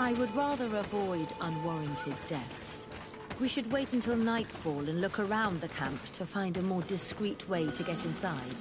I would rather avoid unwarranted deaths. We should wait until nightfall and look around the camp to find a more discreet way to get inside.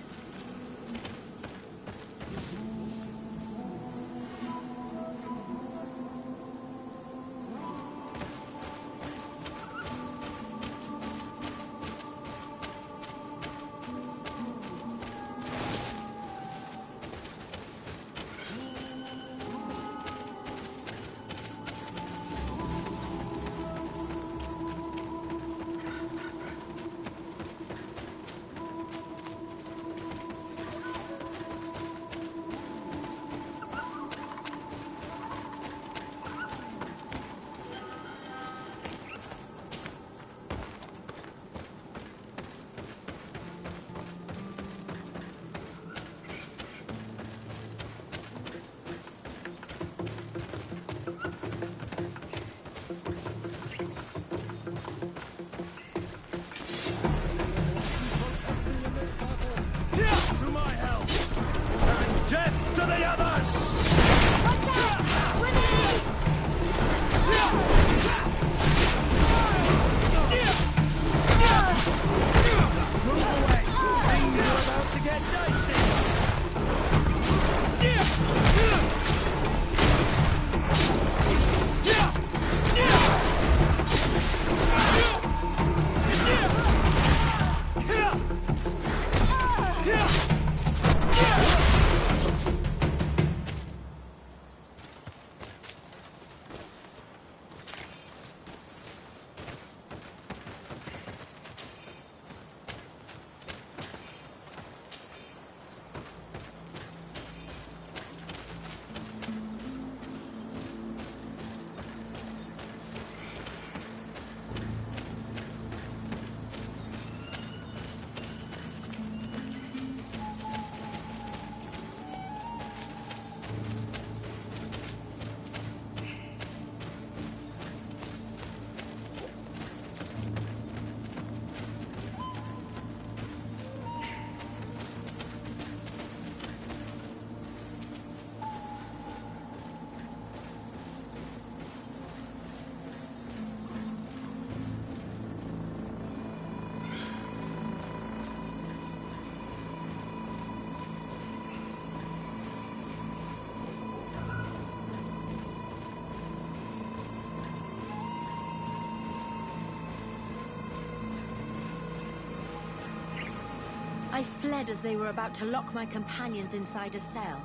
I fled as they were about to lock my companions inside a cell.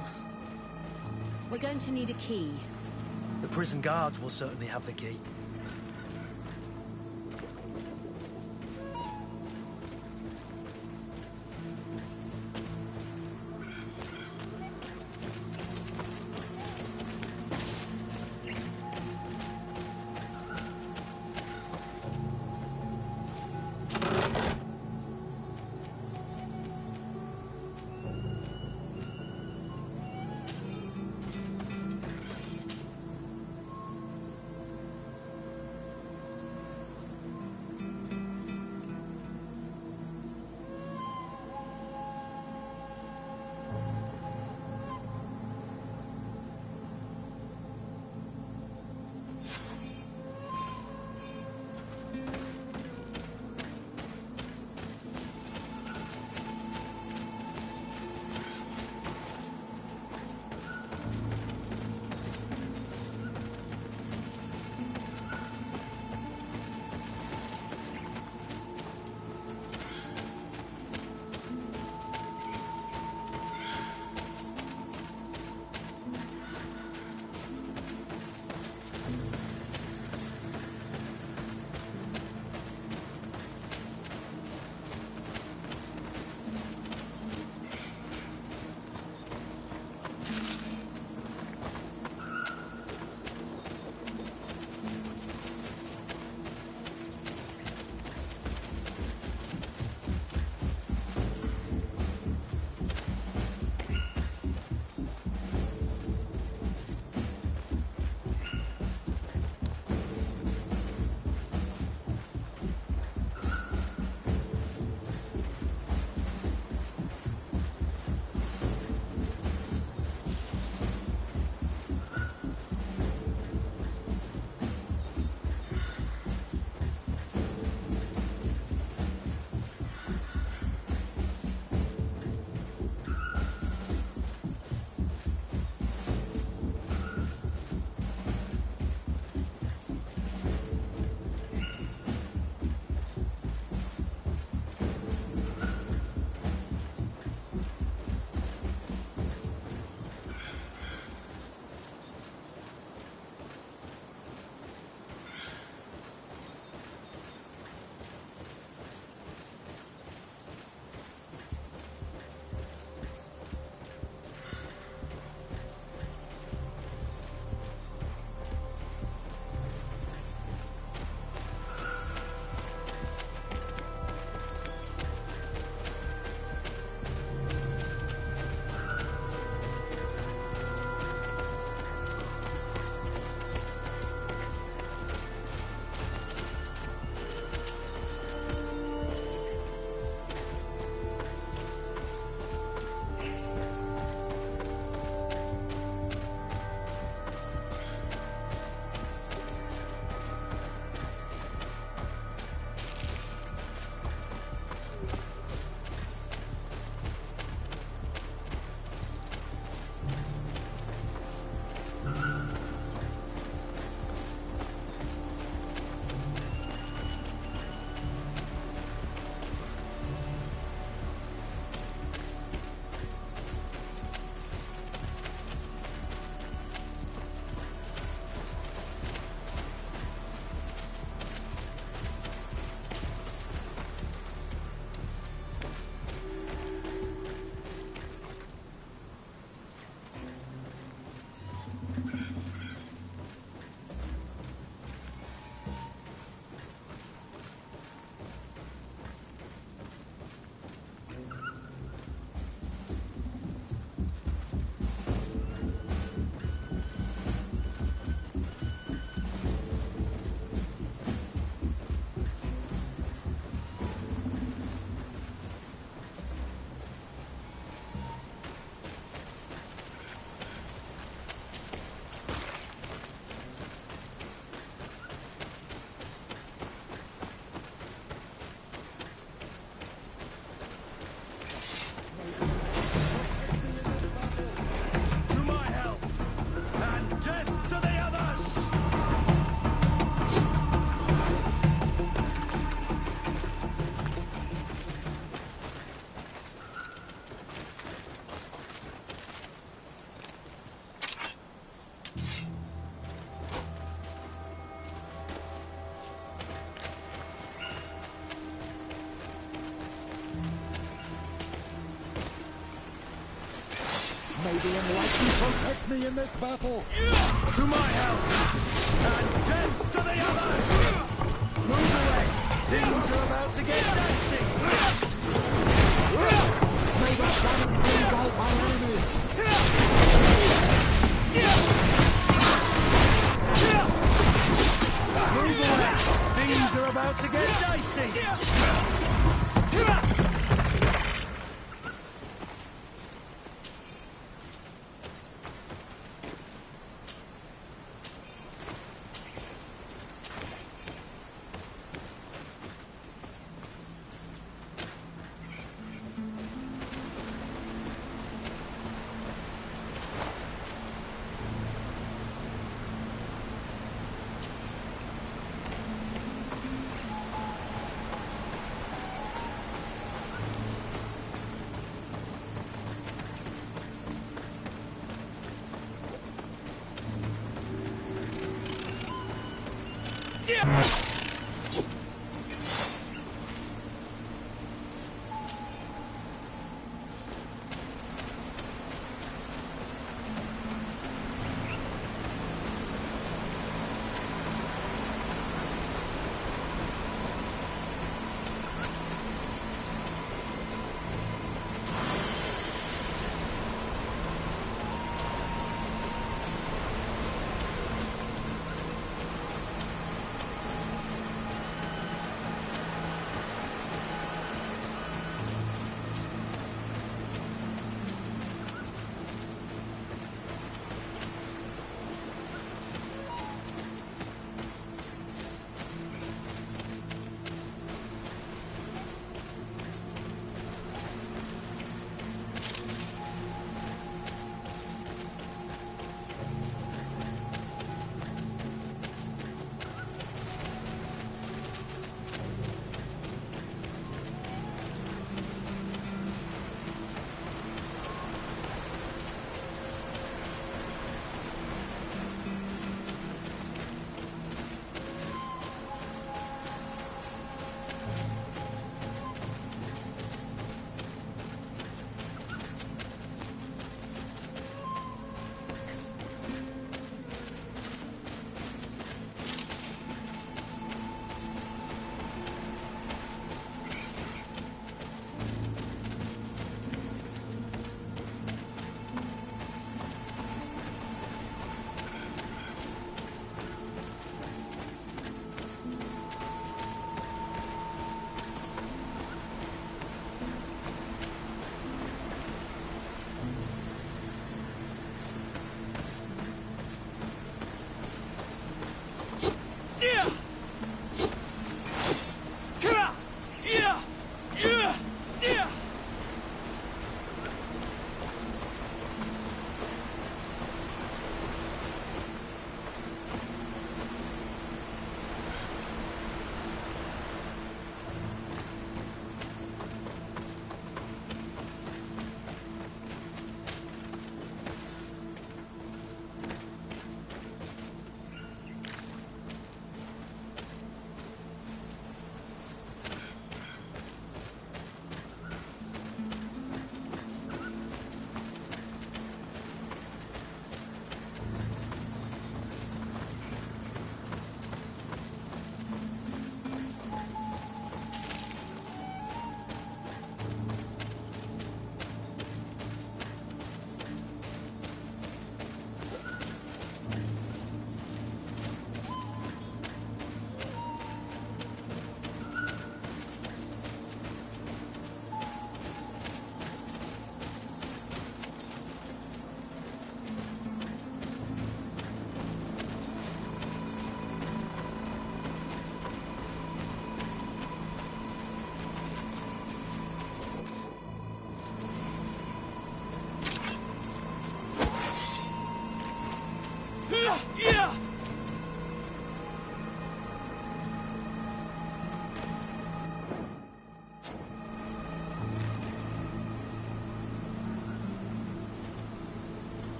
We're going to need a key. The prison guards will certainly have the key. lady and let you protect me in this battle. To my help! And death to the others! Move away! Things are about to get dicey! May the planet bring out my enemies. Move away! Things are about to get dicey!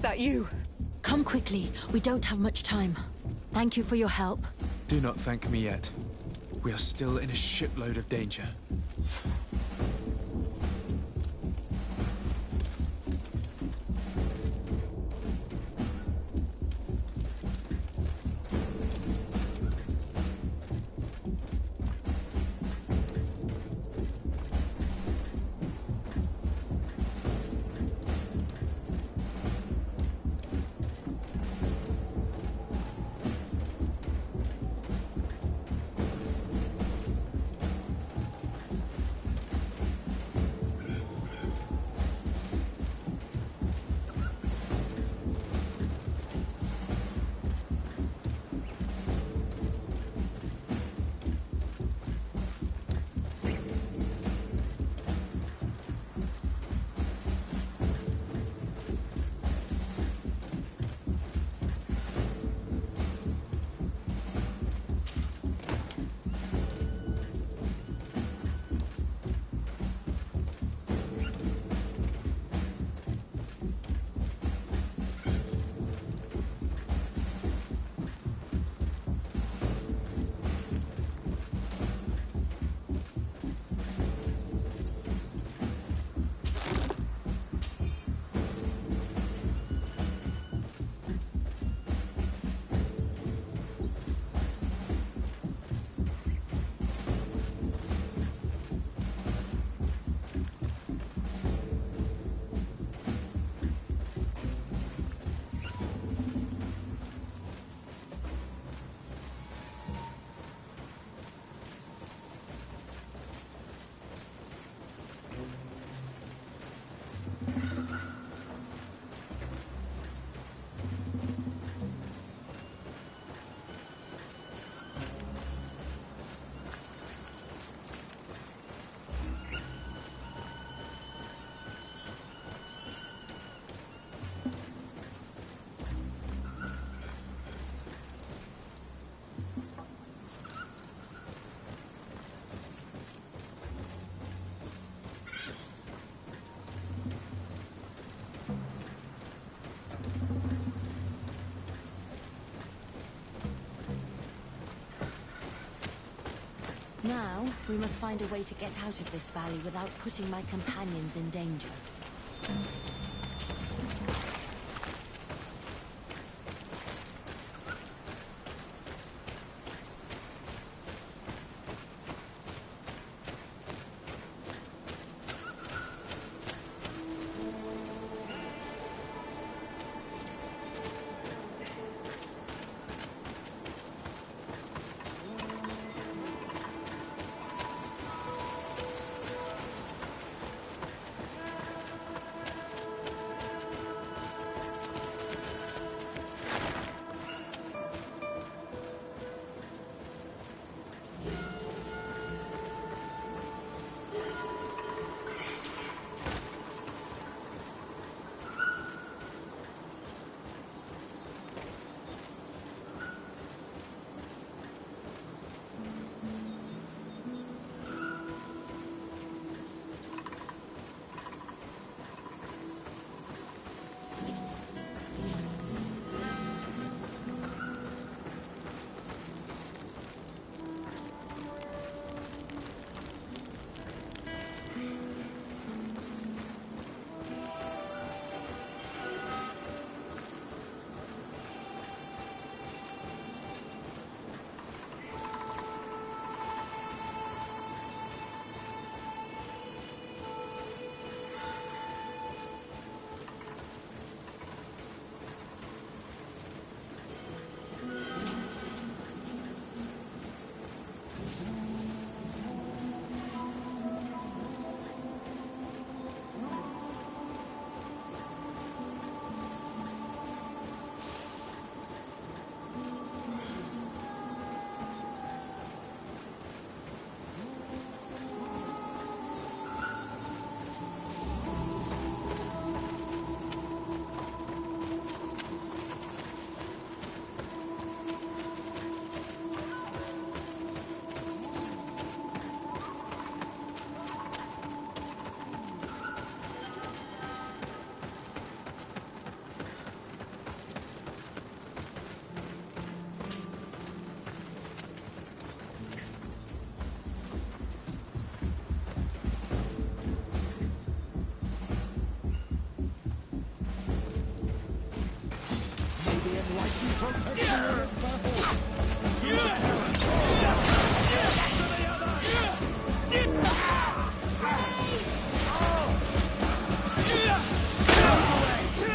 that you? Come quickly. We don't have much time. Thank you for your help. Do not thank me yet. We are still in a shitload of danger. Now, we must find a way to get out of this valley without putting my companions in danger.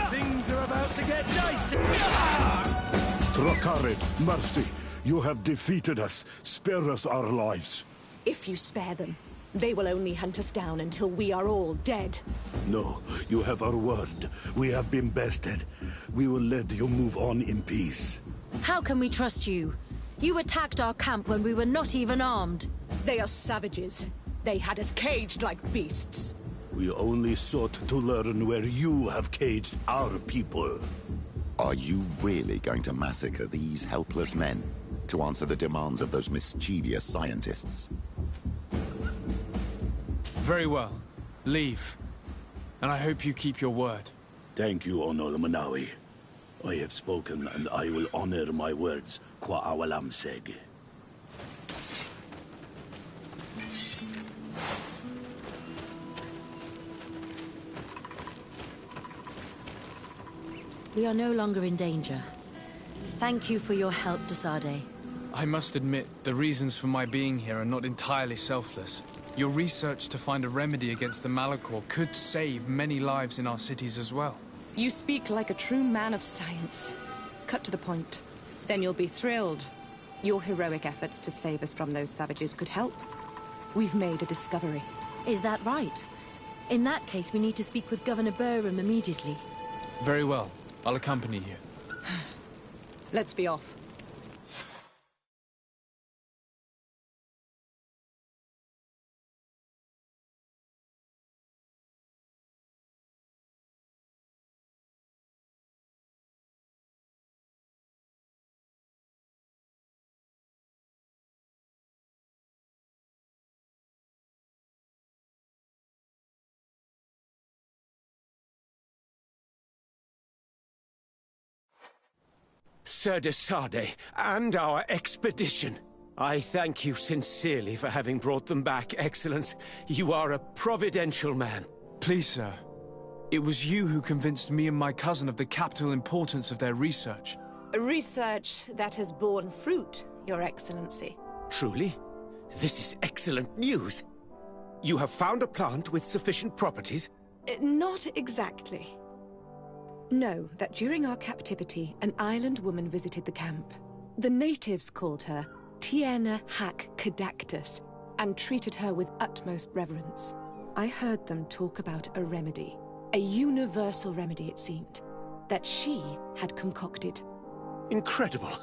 Things are about to get dicey. Trakarid, mercy. You have defeated us. Spare us our lives. If you spare them, they will only hunt us down until we are all dead. No, you have our word. We have been bested. We will let you move on in peace. How can we trust you? You attacked our camp when we were not even armed. They are savages. They had us caged like beasts. We only sought to learn where you have caged our people. Are you really going to massacre these helpless men to answer the demands of those mischievous scientists? Very well. Leave. And I hope you keep your word. Thank you, Onol Manawi. I have spoken, and I will honor my words, Kwa awalam seg. We are no longer in danger. Thank you for your help, Desade. I must admit, the reasons for my being here are not entirely selfless. Your research to find a remedy against the Malachor could save many lives in our cities as well. You speak like a true man of science. Cut to the point. Then you'll be thrilled. Your heroic efforts to save us from those savages could help. We've made a discovery. Is that right? In that case, we need to speak with Governor Burham immediately. Very well. I'll accompany you. Let's be off. Sir Desade, and our expedition. I thank you sincerely for having brought them back, Excellence. You are a providential man. Please, sir. It was you who convinced me and my cousin of the capital importance of their research. Research that has borne fruit, Your Excellency. Truly? This is excellent news. You have found a plant with sufficient properties? Not exactly. Know that during our captivity, an island woman visited the camp. The natives called her Tiena Hack Kadactus and treated her with utmost reverence. I heard them talk about a remedy, a universal remedy it seemed, that she had concocted. Incredible.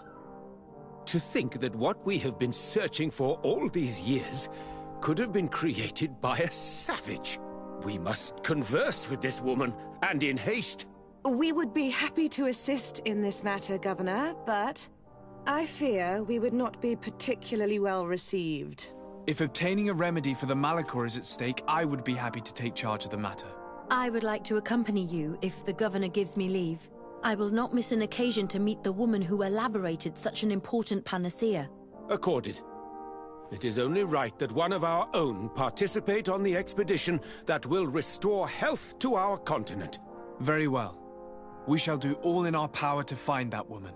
To think that what we have been searching for all these years could have been created by a savage. We must converse with this woman, and in haste. We would be happy to assist in this matter, Governor, but I fear we would not be particularly well received. If obtaining a remedy for the Malachor is at stake, I would be happy to take charge of the matter. I would like to accompany you if the governor gives me leave. I will not miss an occasion to meet the woman who elaborated such an important panacea. Accorded. It is only right that one of our own participate on the expedition that will restore health to our continent. Very well. We shall do all in our power to find that woman.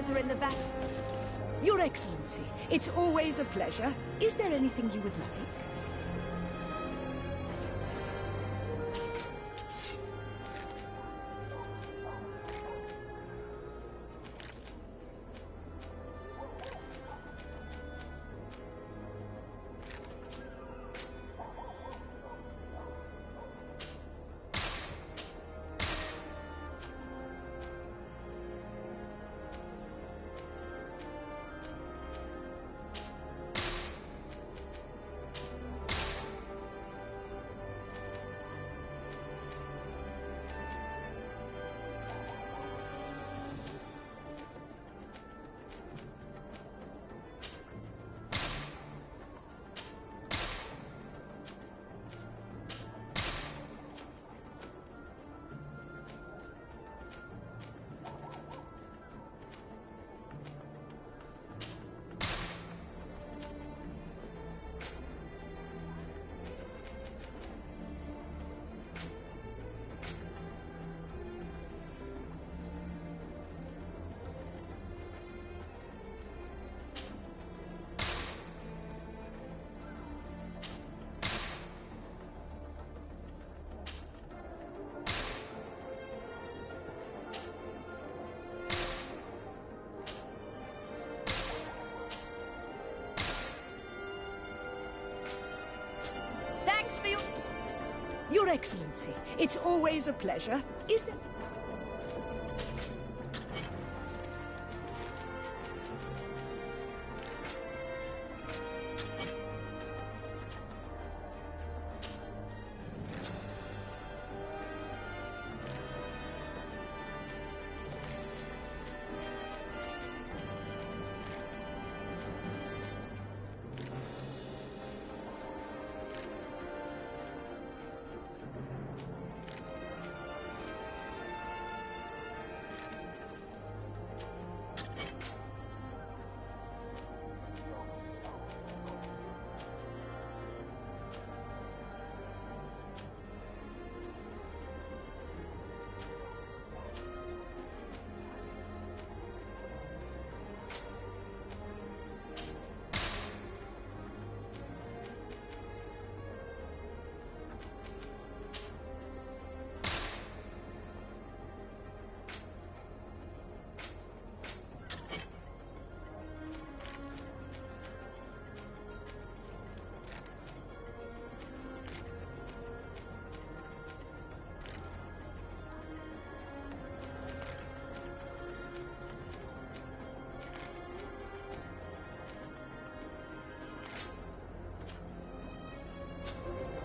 wares are in the van. Your Excellency, it's always a pleasure. Is there anything you would like? Thanks for Your Excellency, it's always a pleasure. Is there...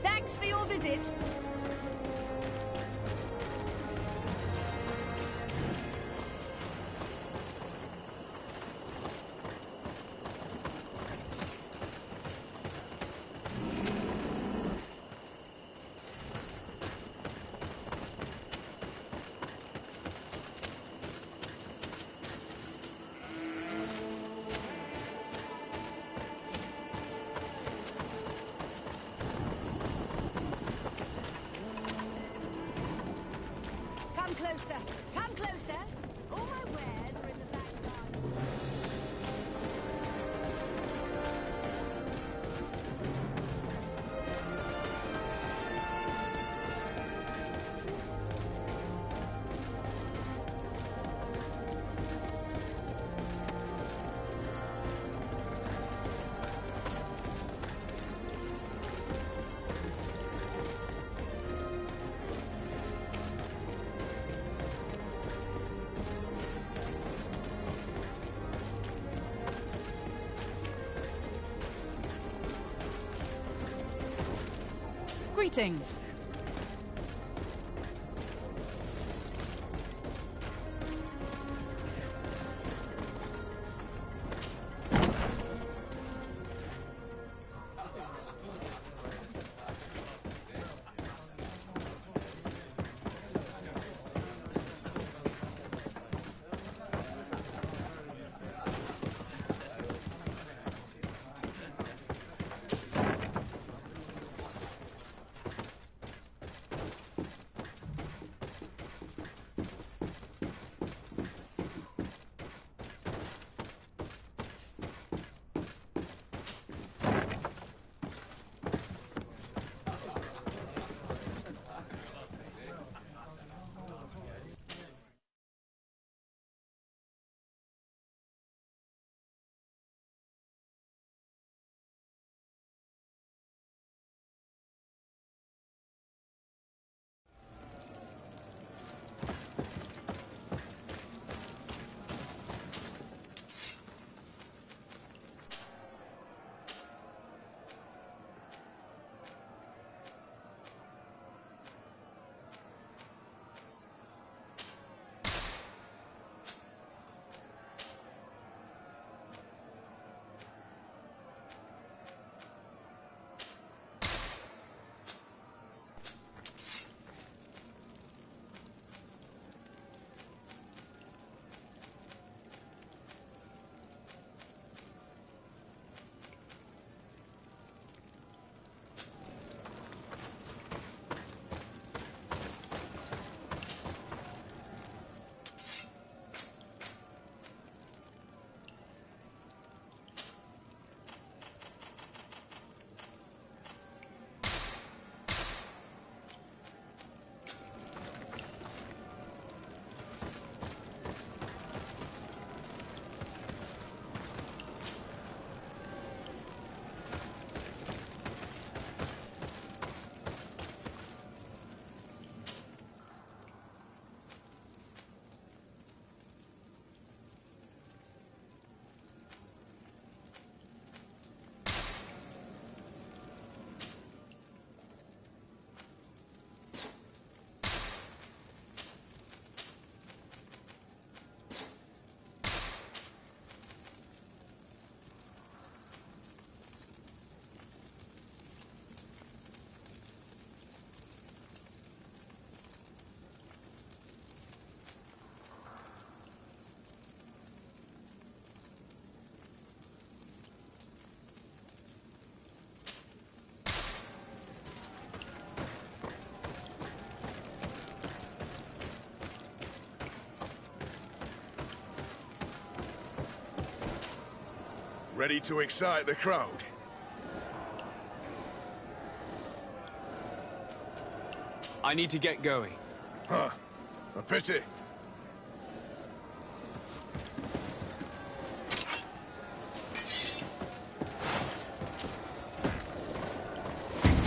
Thanks for your visit. Come closer. Come closer. All my wares are in the back garden. Greetings. Ready to excite the crowd? I need to get going. Huh. A pity.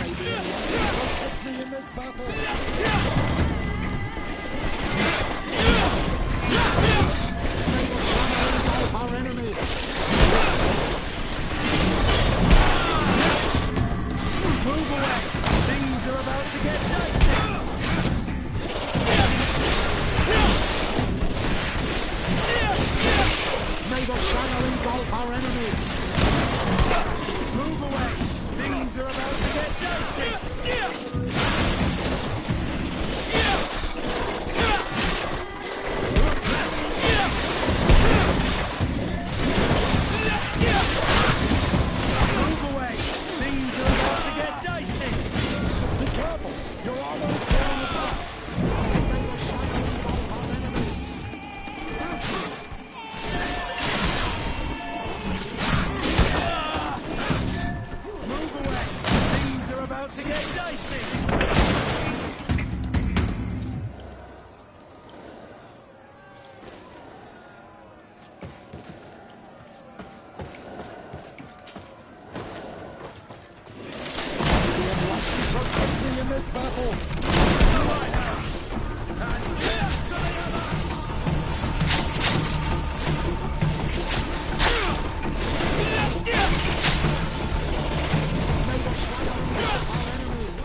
Protect me in this battle. Our enemies. Move away. Things are about to get dicey. May the shadow engulf our enemies. Move away. Things are about to get dicey. Move away. Things are about to get dicey. Be careful. You're almost falling apart. May the shadow engulf our enemies. Move away. Things are about to get dicey. Protect me in this battle. May the shadow engulf our enemies.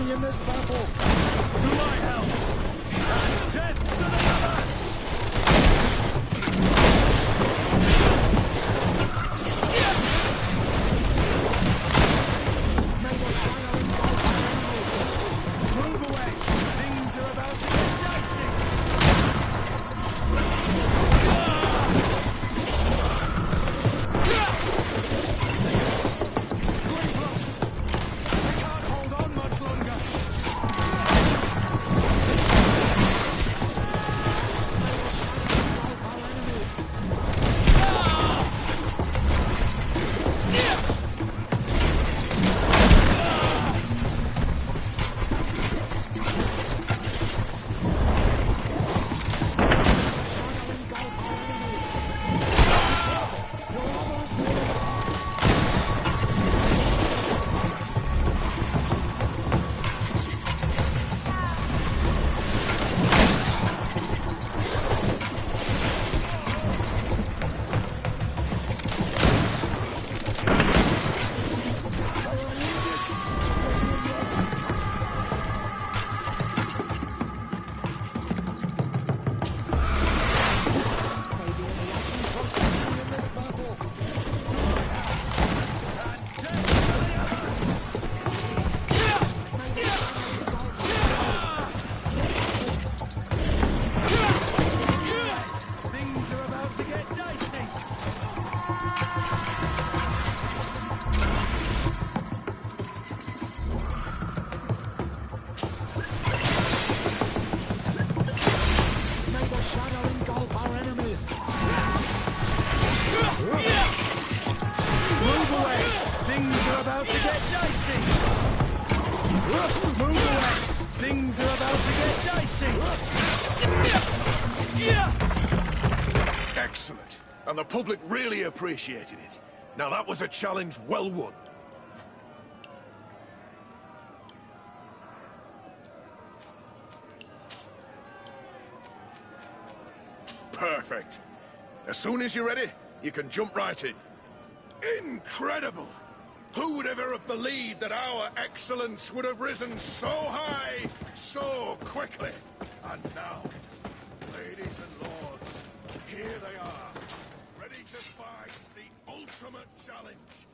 me in this battle. To my help! And death to the others! May the fire engulf our enemies. Move away! Things are about to get dicey! Excellent. And the public really appreciated it. Now that was a challenge well won. Perfect. As soon as you're ready, you can jump right in. Incredible! Who would ever have believed that our excellence would have risen so high, so quickly? And now, ladies and lords, here they are, ready to fight the ultimate challenge.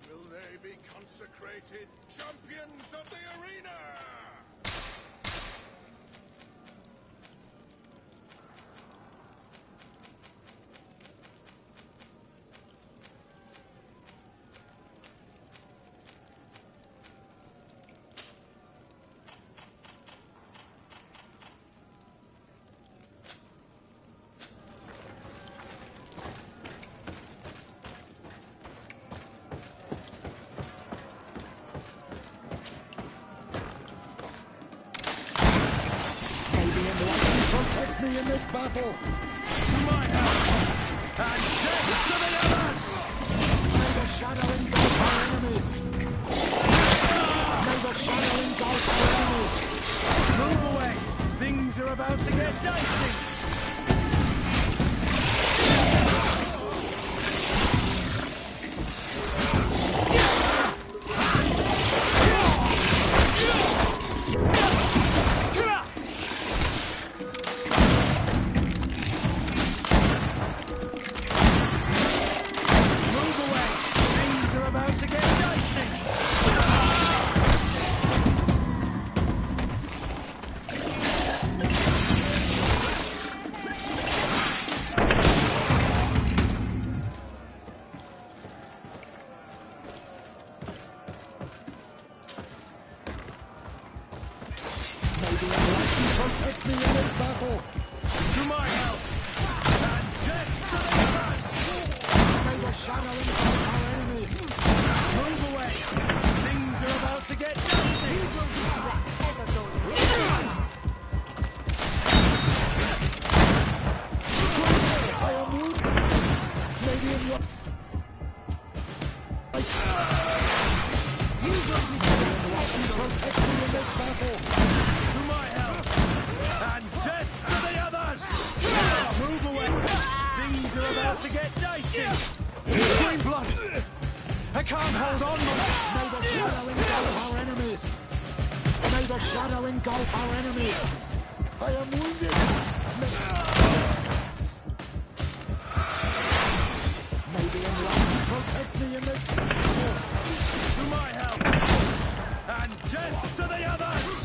Will they be consecrated champions of the arena? Protect me in this battle. To my help! And death to the others! May the shadow engulf our enemies. May the shadow engulf our enemies. Move away! Things are about to get dicey! Protect me in this battle. To my help! And death to the others! May the shadow engulf our enemies. Move away! Things are about to get dicey! I am wounded. Maybe in your... Protect me in this battle. To my help! And death to the others! Move away! Things are about to get dicey! Green blood! I can't hold on much! May the shadow engulf our enemies. May shadow engulf our enemies! I am wounded! May the enlightened protect me in this... To my help! And death to the others!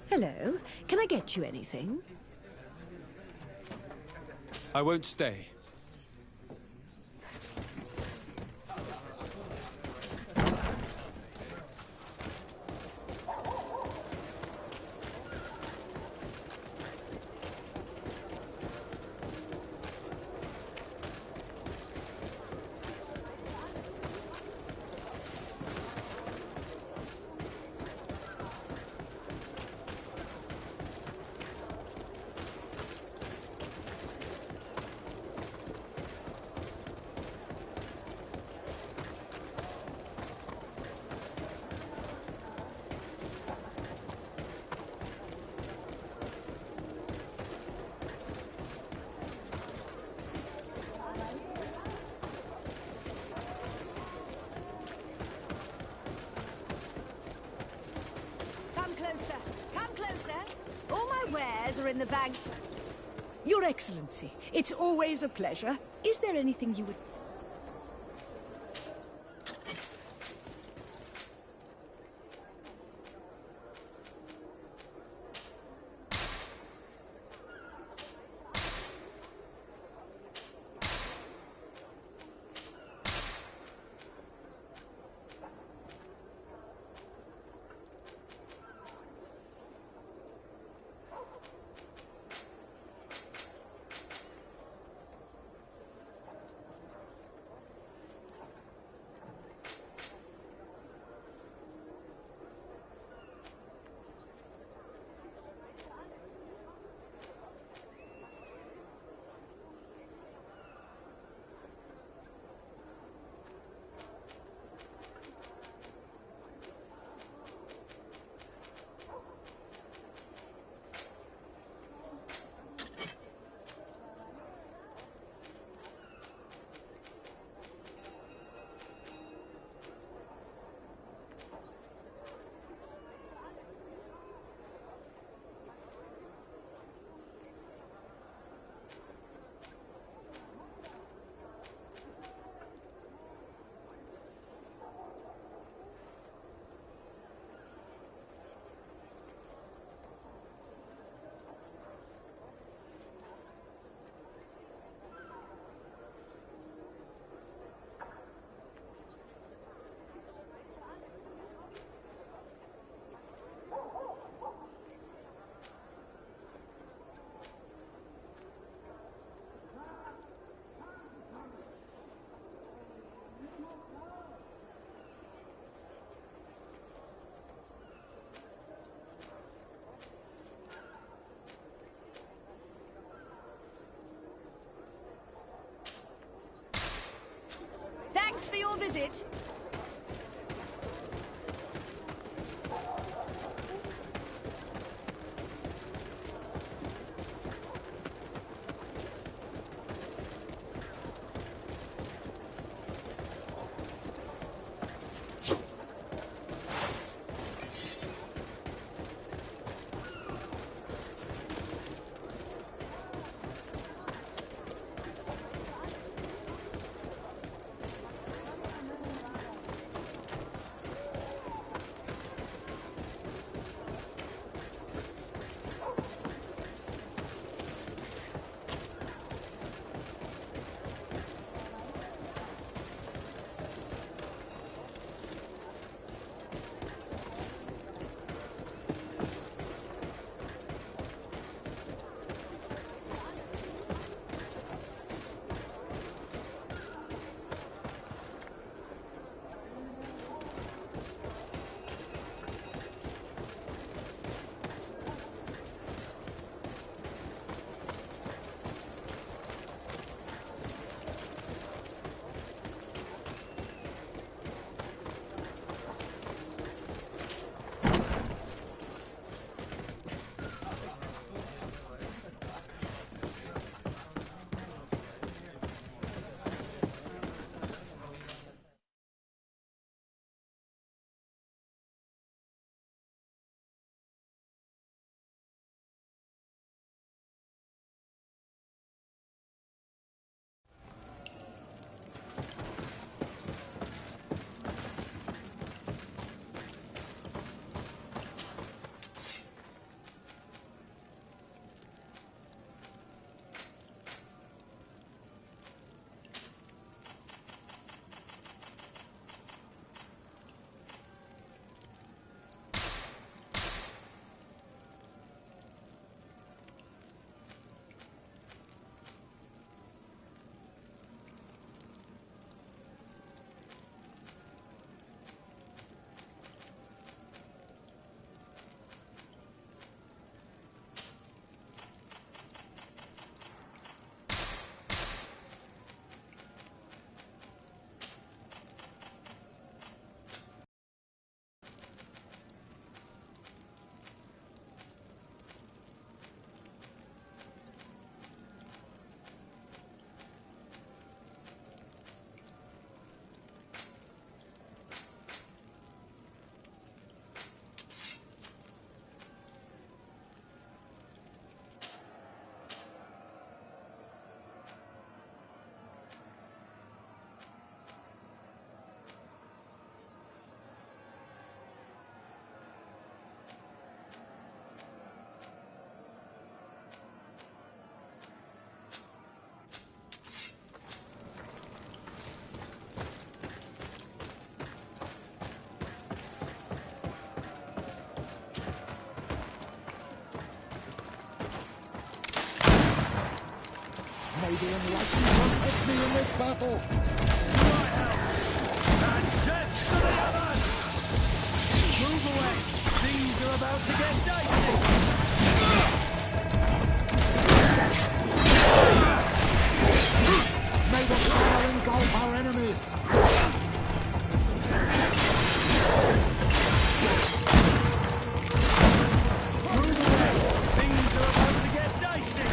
Hello. Can I get you anything? I won't stay. Come closer. All my wares are in the bag. Your Excellency, it's always a pleasure. Is there anything you would... visit. May the enlightened protect me in this battle! To my help! And death to the others! Move away! Things are about to get dicey! May the fire engulf our enemies! Move away! Things are about to get dicey!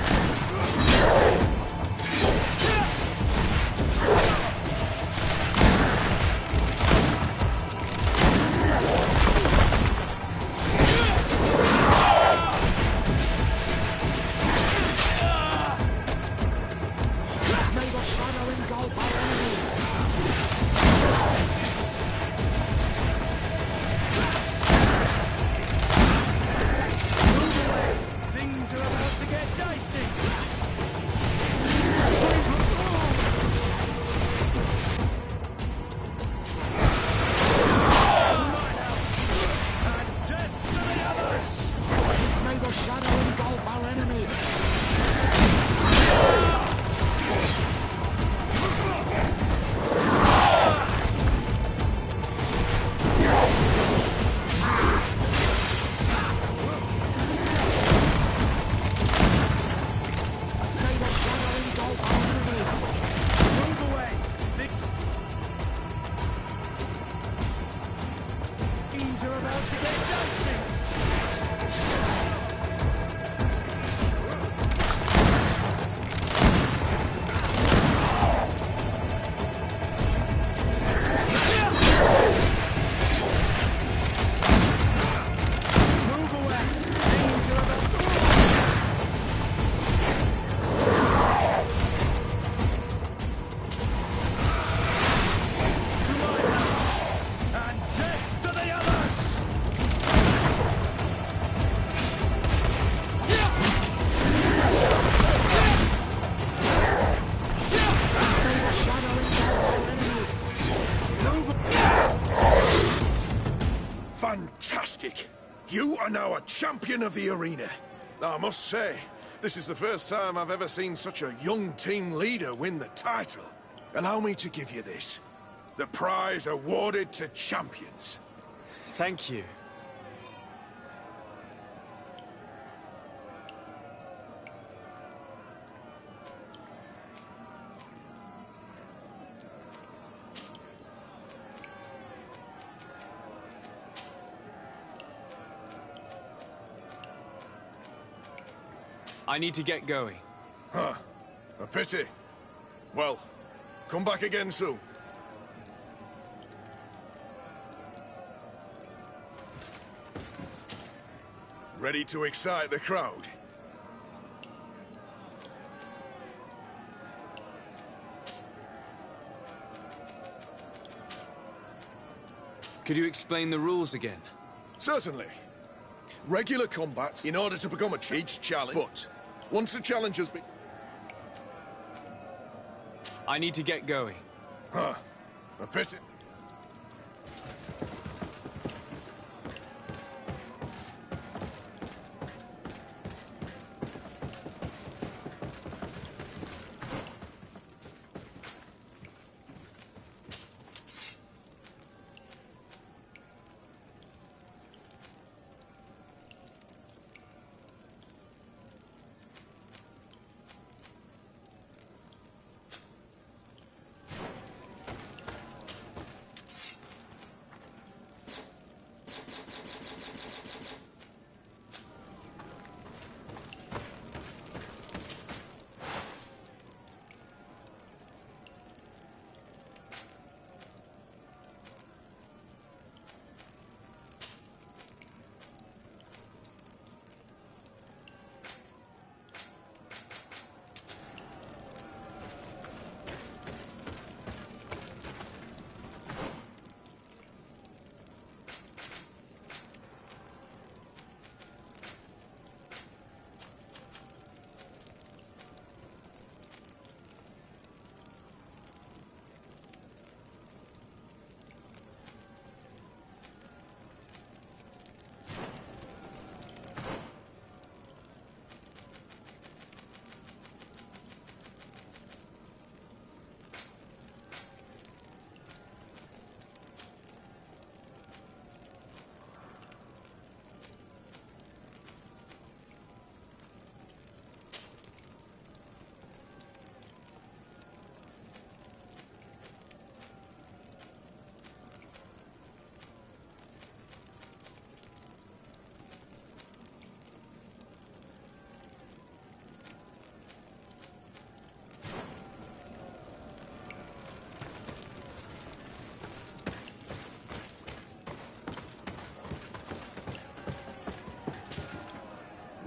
our champion of the arena. I must say, this is the first time I've ever seen such a young team leader win the title. Allow me to give you this. The prize awarded to champions. Thank you. I need to get going. Huh. A pity. Well, come back again soon. Ready to excite the crowd? Could you explain the rules again? Certainly. Regular combats in order to become each challenge. But once the challenge has been... I need to get going. Huh. A pity.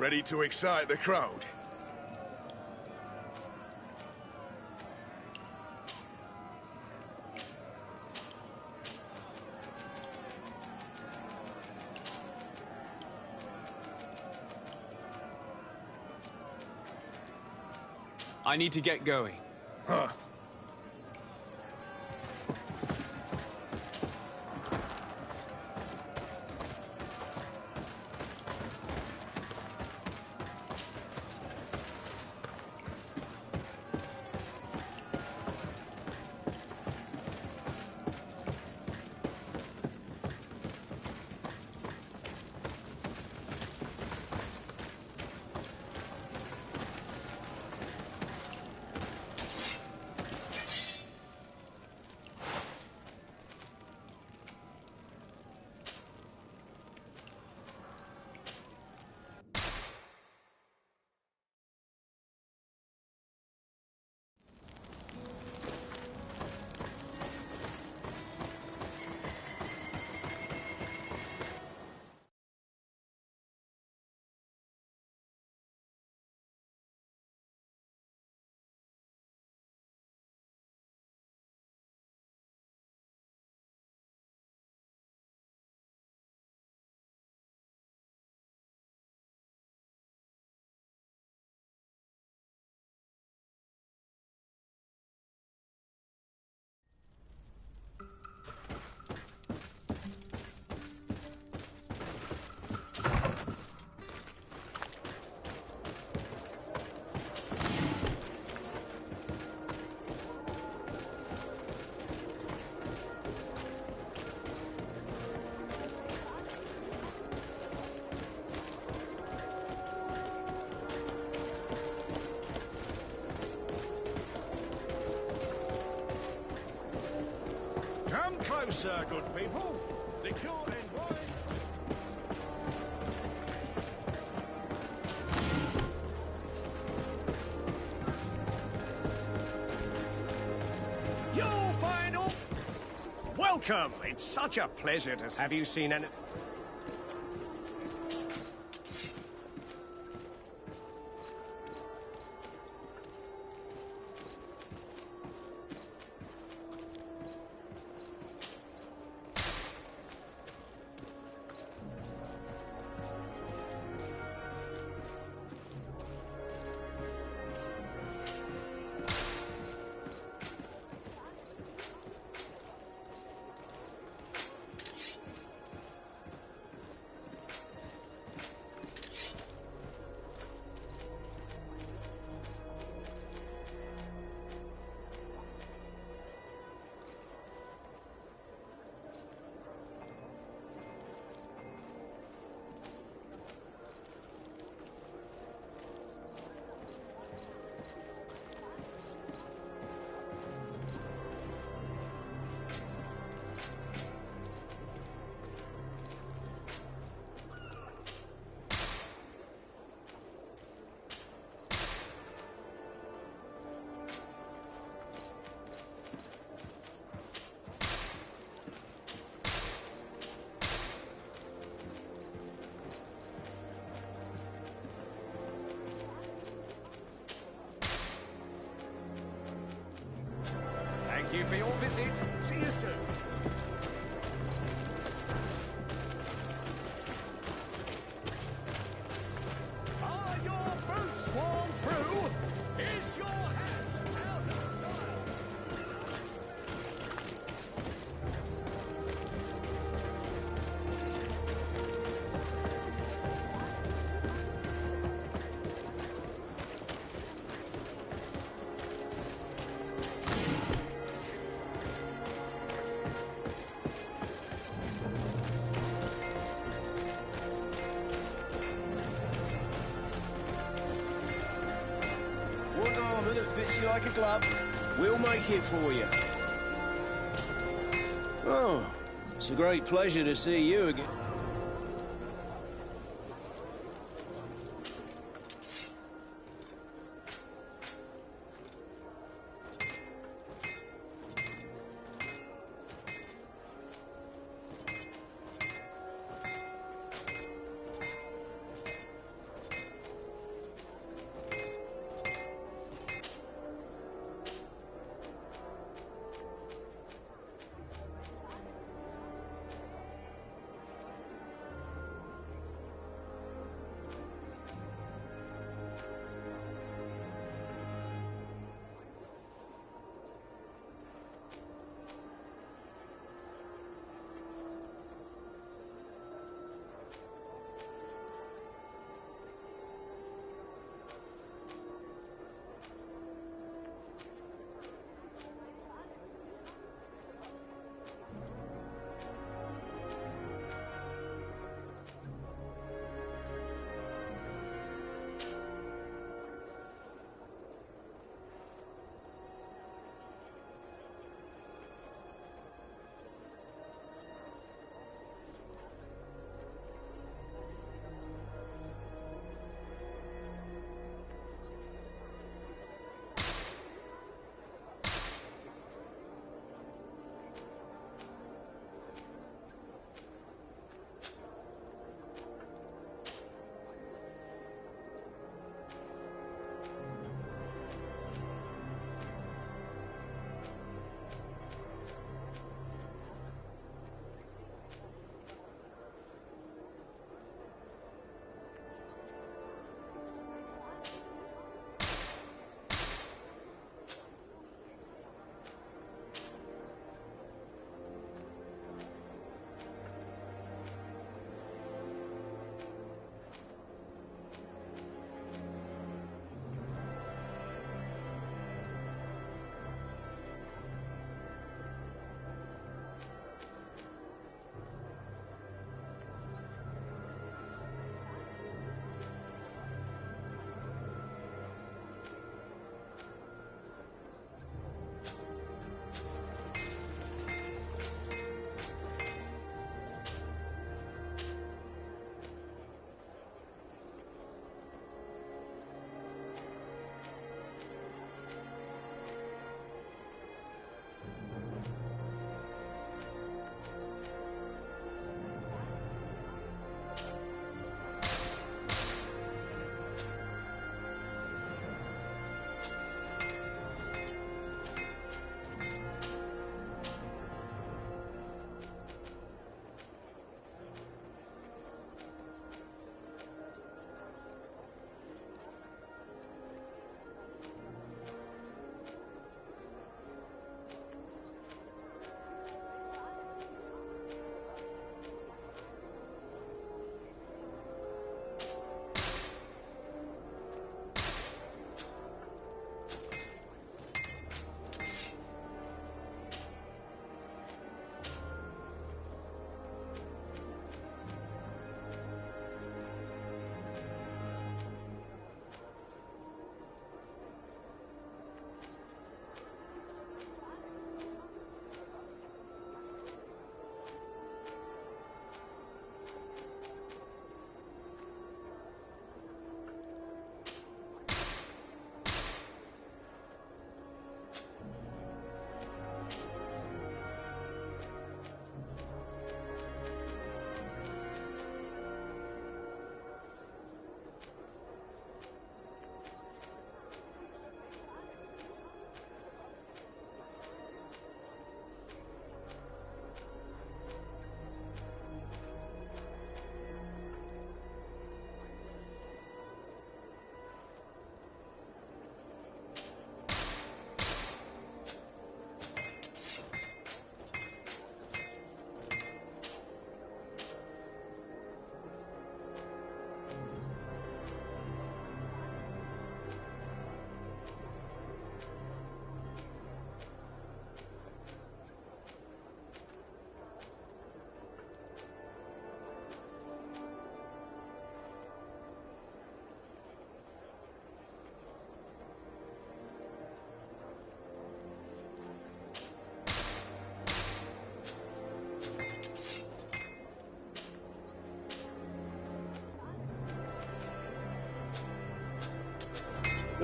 Ready to excite the crowd? I need to get going. Huh. closer, good people. Liqueur and wine. You'll find all... Welcome! It's such a pleasure to... Have you seen any... Thank you for your visit. See you soon. Are your boots worn through? Is your hat out of style? That fits you like a glove. We'll make it for you. Oh, it's a great pleasure to see you again.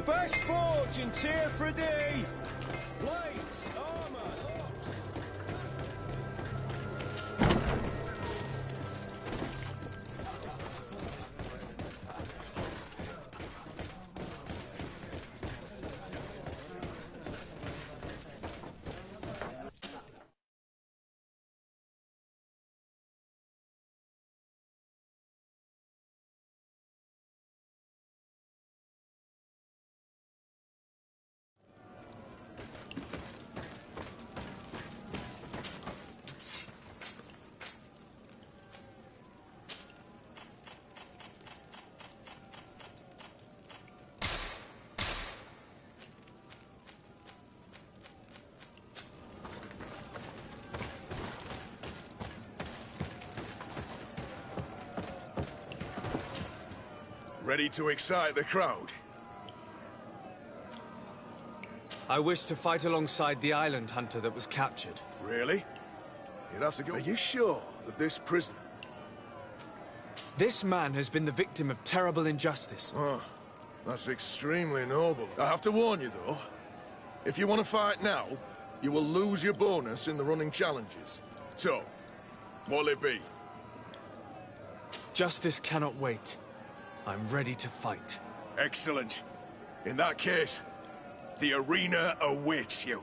best forge in Tier 3D! Blades, armor, locks. Ready to excite the crowd? I wish to fight alongside the island hunter that was captured. Really? You'd have to go... Are you sure that this prison... This man has been the victim of terrible injustice. Oh, that's extremely noble. I have to warn you, though. If you want to fight now, you will lose your bonus in the running challenges. So, what'll it be? Justice cannot wait. I'm ready to fight. Excellent. In that case, the arena awaits you.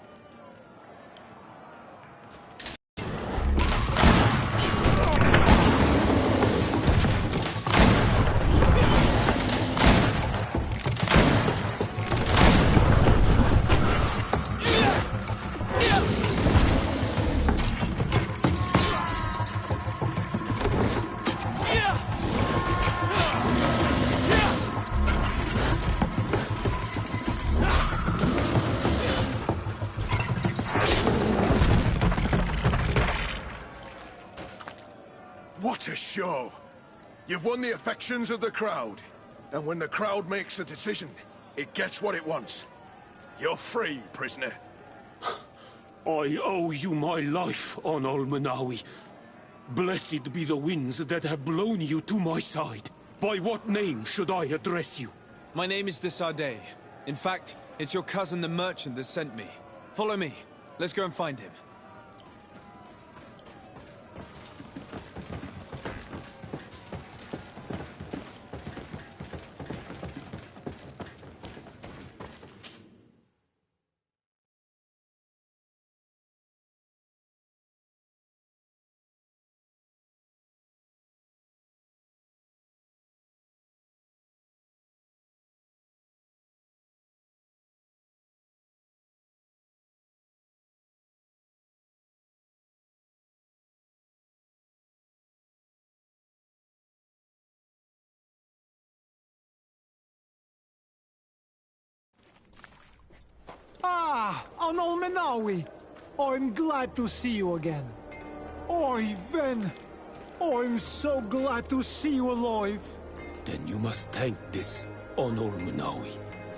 What a show! You've won the affections of the crowd. And when the crowd makes a decision, it gets what it wants. You're free, prisoner. I owe you my life, on Almanawi. Blessed be the winds that have blown you to my side. By what name should I address you? My name is Desardet. In fact, it's your cousin the merchant that sent me. Follow me. Let's go and find him. Ah, Anol Menawi. I'm glad to see you again. Oi, Ven. I'm so glad to see you alive. Then you must thank this Onol Manawi.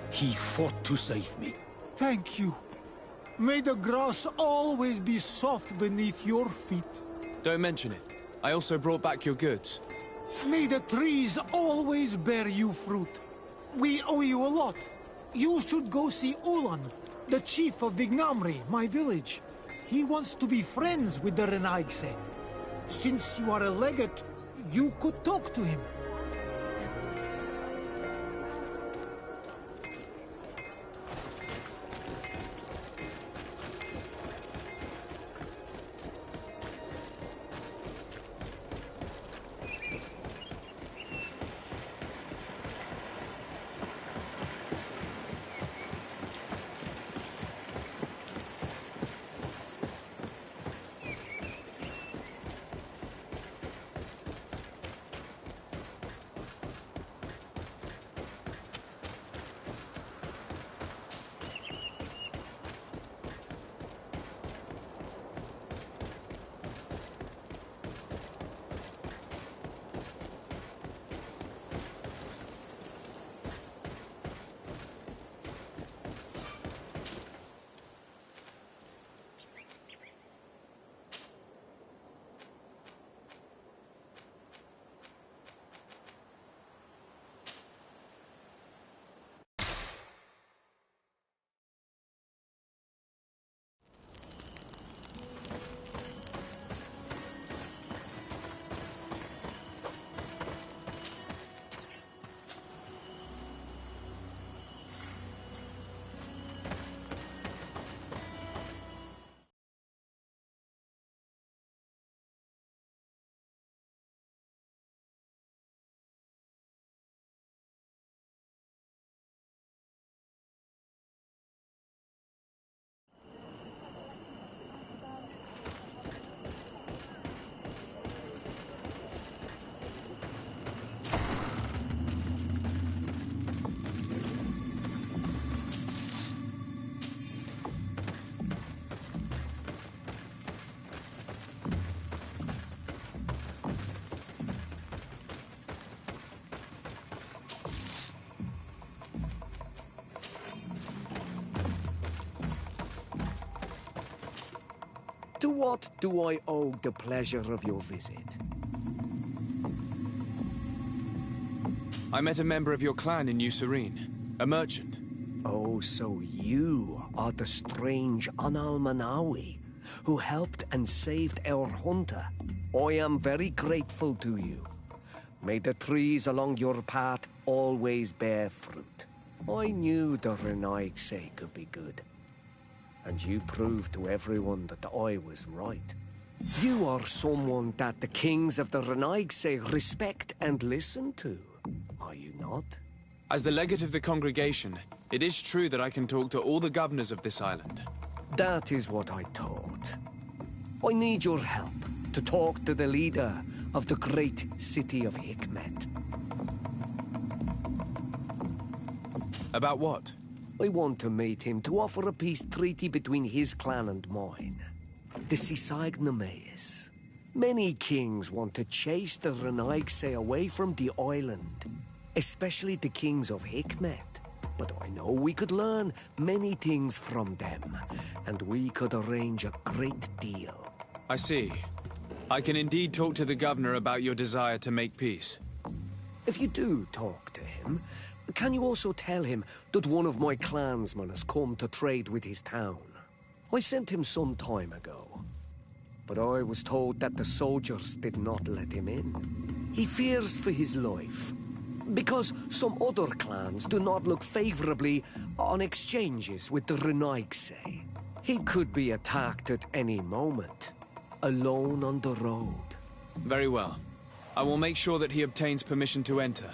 He fought to save me. Thank you. May the grass always be soft beneath your feet. Don't mention it. I also brought back your goods. May the trees always bear you fruit. We owe you a lot. You should go see Ulan, the chief of Vignamri, my village. He wants to be friends with the Renaigse. Since you are a legate, you could talk to him. To what do I owe the pleasure of your visit? I met a member of your clan in New Serene, a merchant. Oh, so you are the strange Analmanawi who helped and saved our hunter. I am very grateful to you. May the trees along your path always bear fruit. I knew the Renaigse could be good. And you proved to everyone that I was right. You are someone that the kings of the Renaigse respect and listen to, are you not? As the legate of the congregation, it is true that I can talk to all the governors of this island. That is what I thought. I need your help to talk to the leader of the great city of Hikmet. About what? I want to meet him to offer a peace treaty between his clan and mine. The Sisagnameis. Many kings want to chase the Renaigse away from the island, especially the kings of Hikmet. But I know we could learn many things from them, and we could arrange a great deal. I see. I can indeed talk to the governor about your desire to make peace. If you do talk to him, can you also tell him that one of my clansmen has come to trade with his town? I sent him some time ago, but I was told that the soldiers did not let him in. He fears for his life, because some other clans do not look favorably on exchanges with the Renaigse. He could be attacked at any moment, alone on the road. Very well. I will make sure that he obtains permission to enter.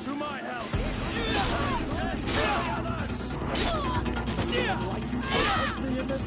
To my help! Death to the others! Take me in this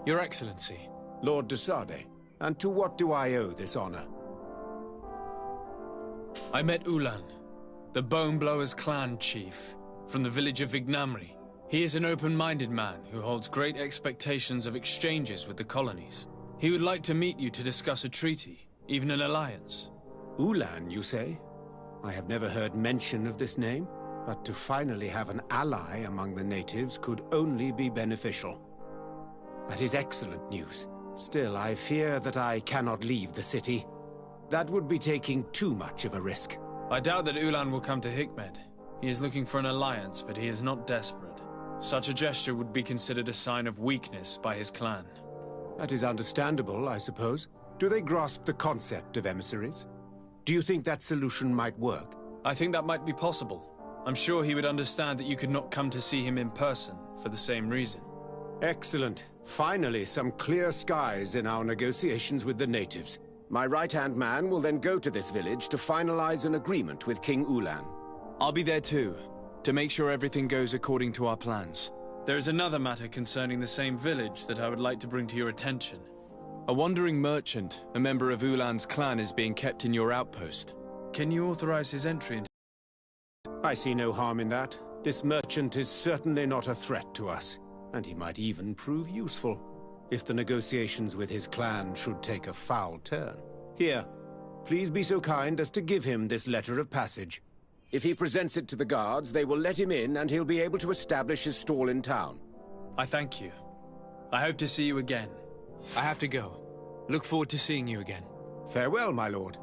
Your Excellency. Lord de Sade, and to what do I owe this honor? I met Ulan, the Boneblower's clan chief, from the village of Vignamri. He is an open-minded man who holds great expectations of exchanges with the colonies. He would like to meet you to discuss a treaty, even an alliance. Ulan, you say? I have never heard mention of this name, but to finally have an ally among the natives could only be beneficial. That is excellent news. Still, I fear that I cannot leave the city. That would be taking too much of a risk. I doubt that Ulan will come to Hikmed. He is looking for an alliance, but he is not desperate. Such a gesture would be considered a sign of weakness by his clan. That is understandable, I suppose. Do they grasp the concept of emissaries? Do you think that solution might work? I think that might be possible. I'm sure he would understand that you could not come to see him in person for the same reason. Excellent. Finally, some clear skies in our negotiations with the natives. My right-hand man will then go to this village to finalize an agreement with King Ulan. I'll be there too, to make sure everything goes according to our plans. There is another matter concerning the same village that I would like to bring to your attention. A wandering merchant, a member of Ulan's clan, is being kept in your outpost. Can you authorize his entry into... I see no harm in that. This merchant is certainly not a threat to us, and he might even prove useful, if the negotiations with his clan should take a foul turn. Here, please be so kind as to give him this letter of passage. If he presents it to the guards, they will let him in and he'll be able to establish his stall in town. I thank you. I hope to see you again. I have to go. Look forward to seeing you again. Farewell, my lord.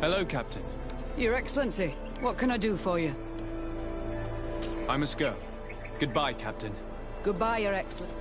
Hello, Captain. Your Excellency, what can I do for you? I must go. Goodbye, Captain. Goodbye, Your Excellency.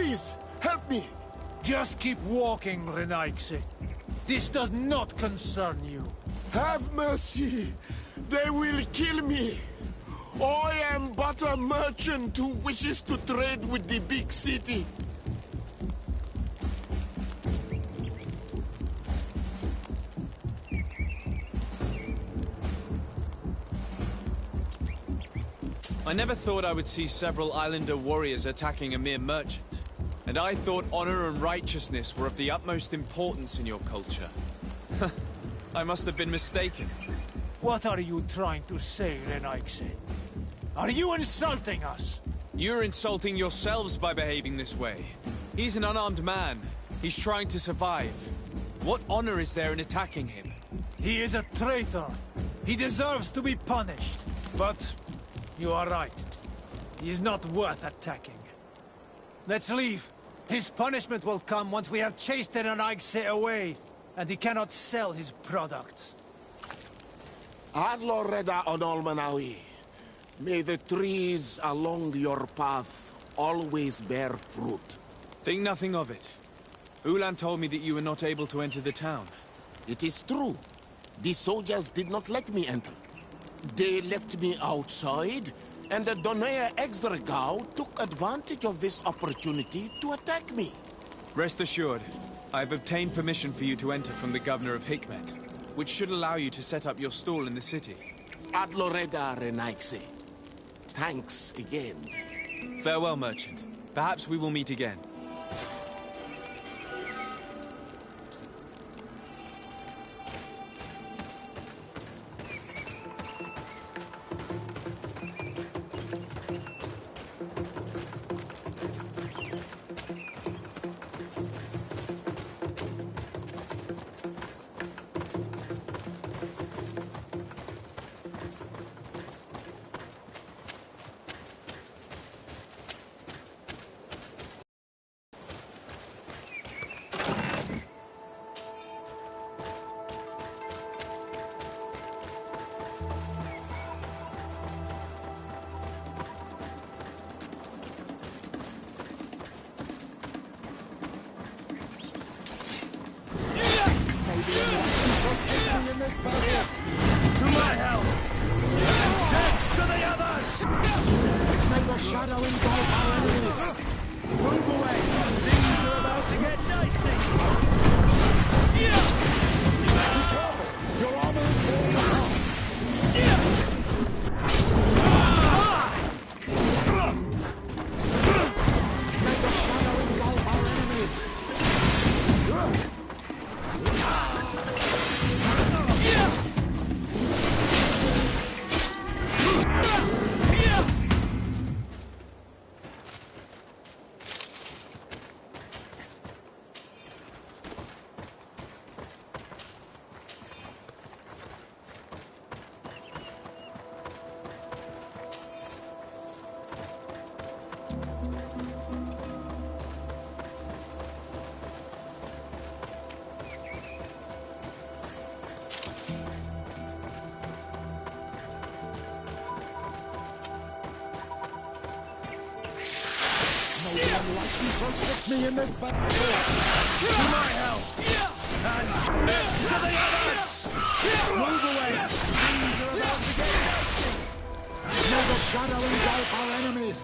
Please, help me. Just keep walking, Renaigse. This does not concern you. Have mercy. They will kill me. I am but a merchant who wishes to trade with the big city. I never thought I would see several islander warriors attacking a mere merchant. And I thought honor and righteousness were of the utmost importance in your culture. I must have been mistaken. What are you trying to say, Renaigse? Are you insulting us? You're insulting yourselves by behaving this way. He's an unarmed man. He's trying to survive. What honor is there in attacking him? He is a traitor. He deserves to be punished. But you are right. He is not worth attacking. Let's leave. His punishment will come once we have chased Renaigse away, and he cannot sell his products. Adloreda Onolmanawi, may the trees along your path always bear fruit. Think nothing of it. Ulan told me that you were not able to enter the town. It is true. The soldiers did not let me enter. They left me outside, and the Donea Exdragao took advantage of this opportunity to attack me. Rest assured, I have obtained permission for you to enter from the governor of Hikmet, which should allow you to set up your stall in the city. Adloreda Renaigse. Thanks again. Farewell, merchant. Perhaps we will meet again. To my help! And death to the others! May the shadow engulf our enemies! Move away! Things are about to get dicey! Be careful! Your armor is falling apart! May the shadow engulf our enemies! Protect me in this battle! To my help! And death to the others! Move away! Things are about to get dicey! May the shadow engulf our enemies!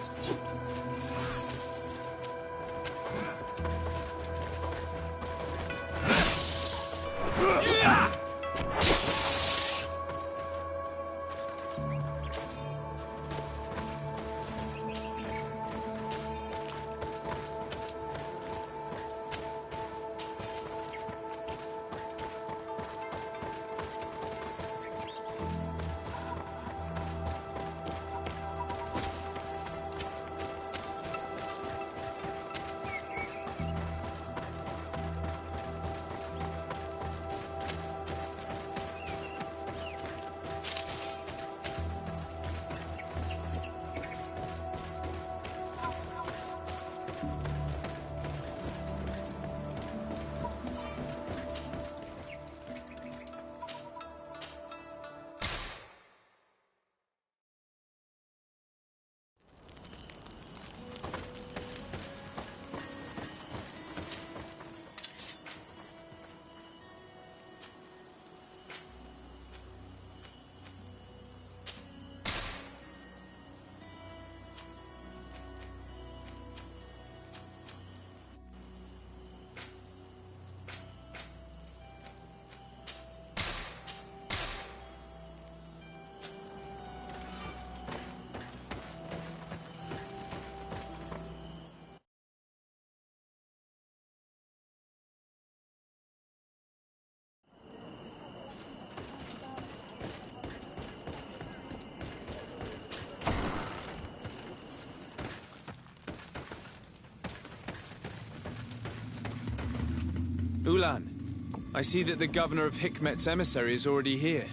Ulan, I see that the governor of Hikmet's emissary is already here.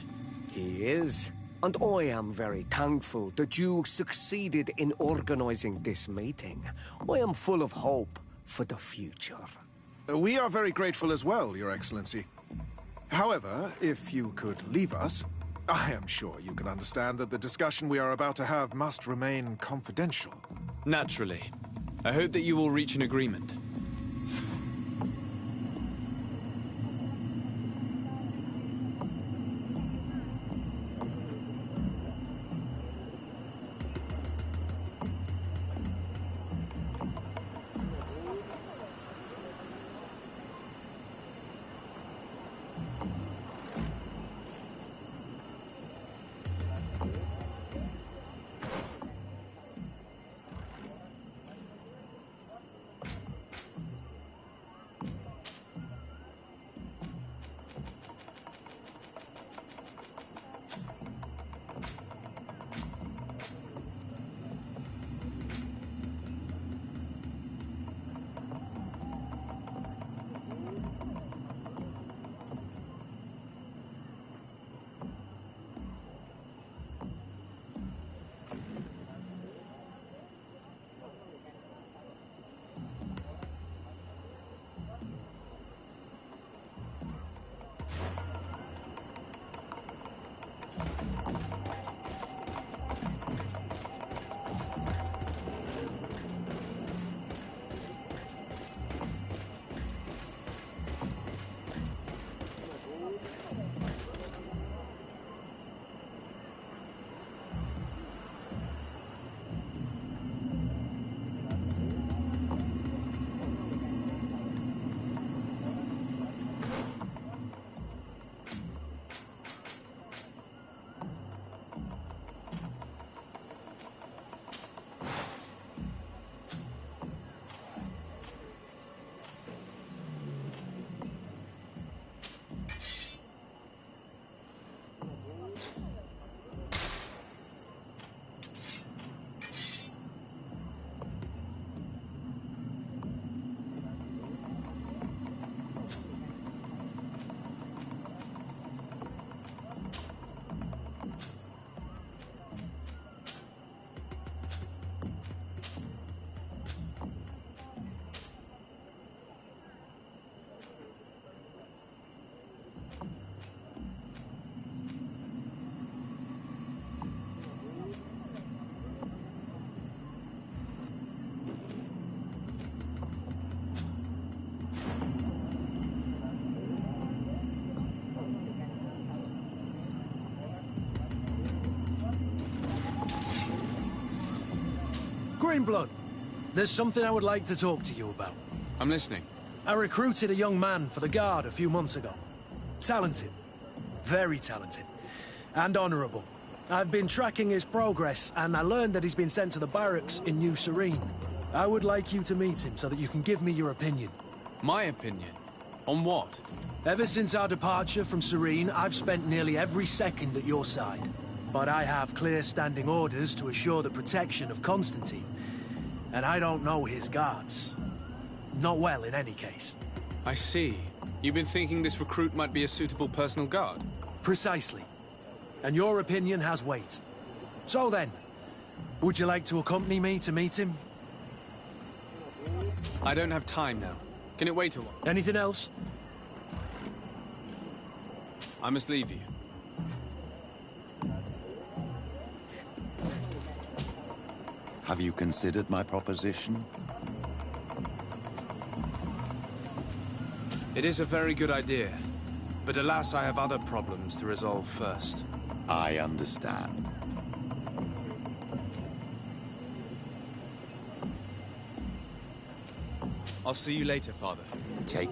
He is. And I am very thankful that you succeeded in organizing this meeting. I am full of hope for the future. We are very grateful as well, Your Excellency. However, if you could leave us, I am sure you can understand that the discussion we are about to have must remain confidential. Naturally. I hope that you will reach an agreement. Greenblood, there's something I would like to talk to you about. I'm listening. I recruited a young man for the Guard a few months ago. Talented. Very talented. And honorable. I've been tracking his progress, and I learned that he's been sent to the barracks in New Serene. I would like you to meet him so that you can give me your opinion. My opinion? On what? Ever since our departure from Serene, I've spent nearly every second at your side. But I have clear standing orders to assure the protection of Constantine. And I don't know his guards. Not well, in any case. I see. You've been thinking this recruit might be a suitable personal guard? Precisely. And your opinion has weight. So then, would you like to accompany me to meet him? I don't have time now. Can it wait a while? Anything else? I must leave you. Have you considered my proposition? It is a very good idea. But alas, I have other problems to resolve first. I understand. I'll see you later, Father. Take...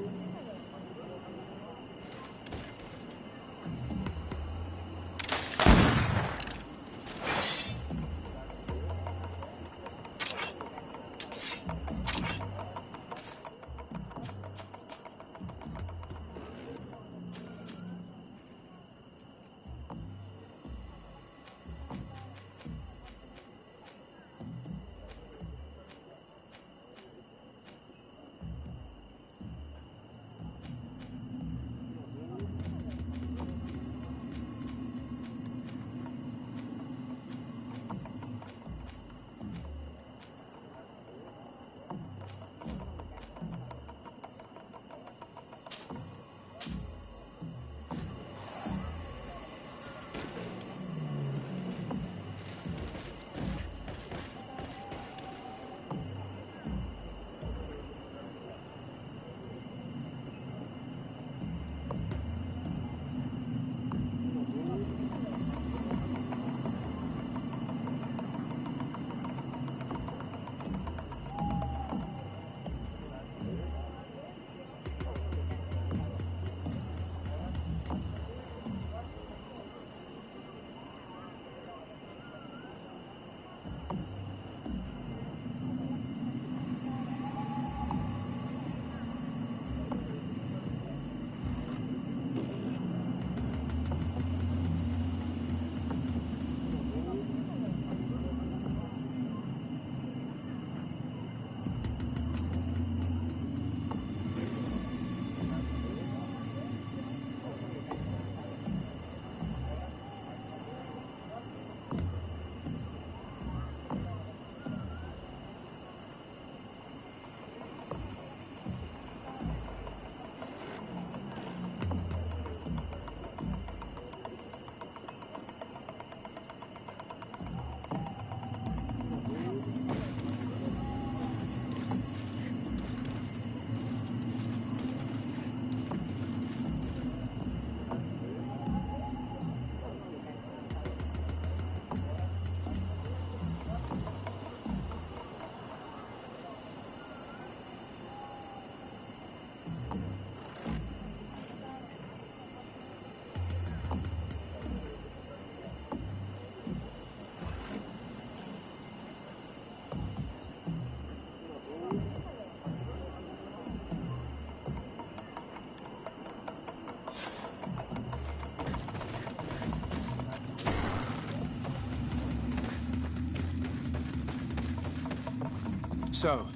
So,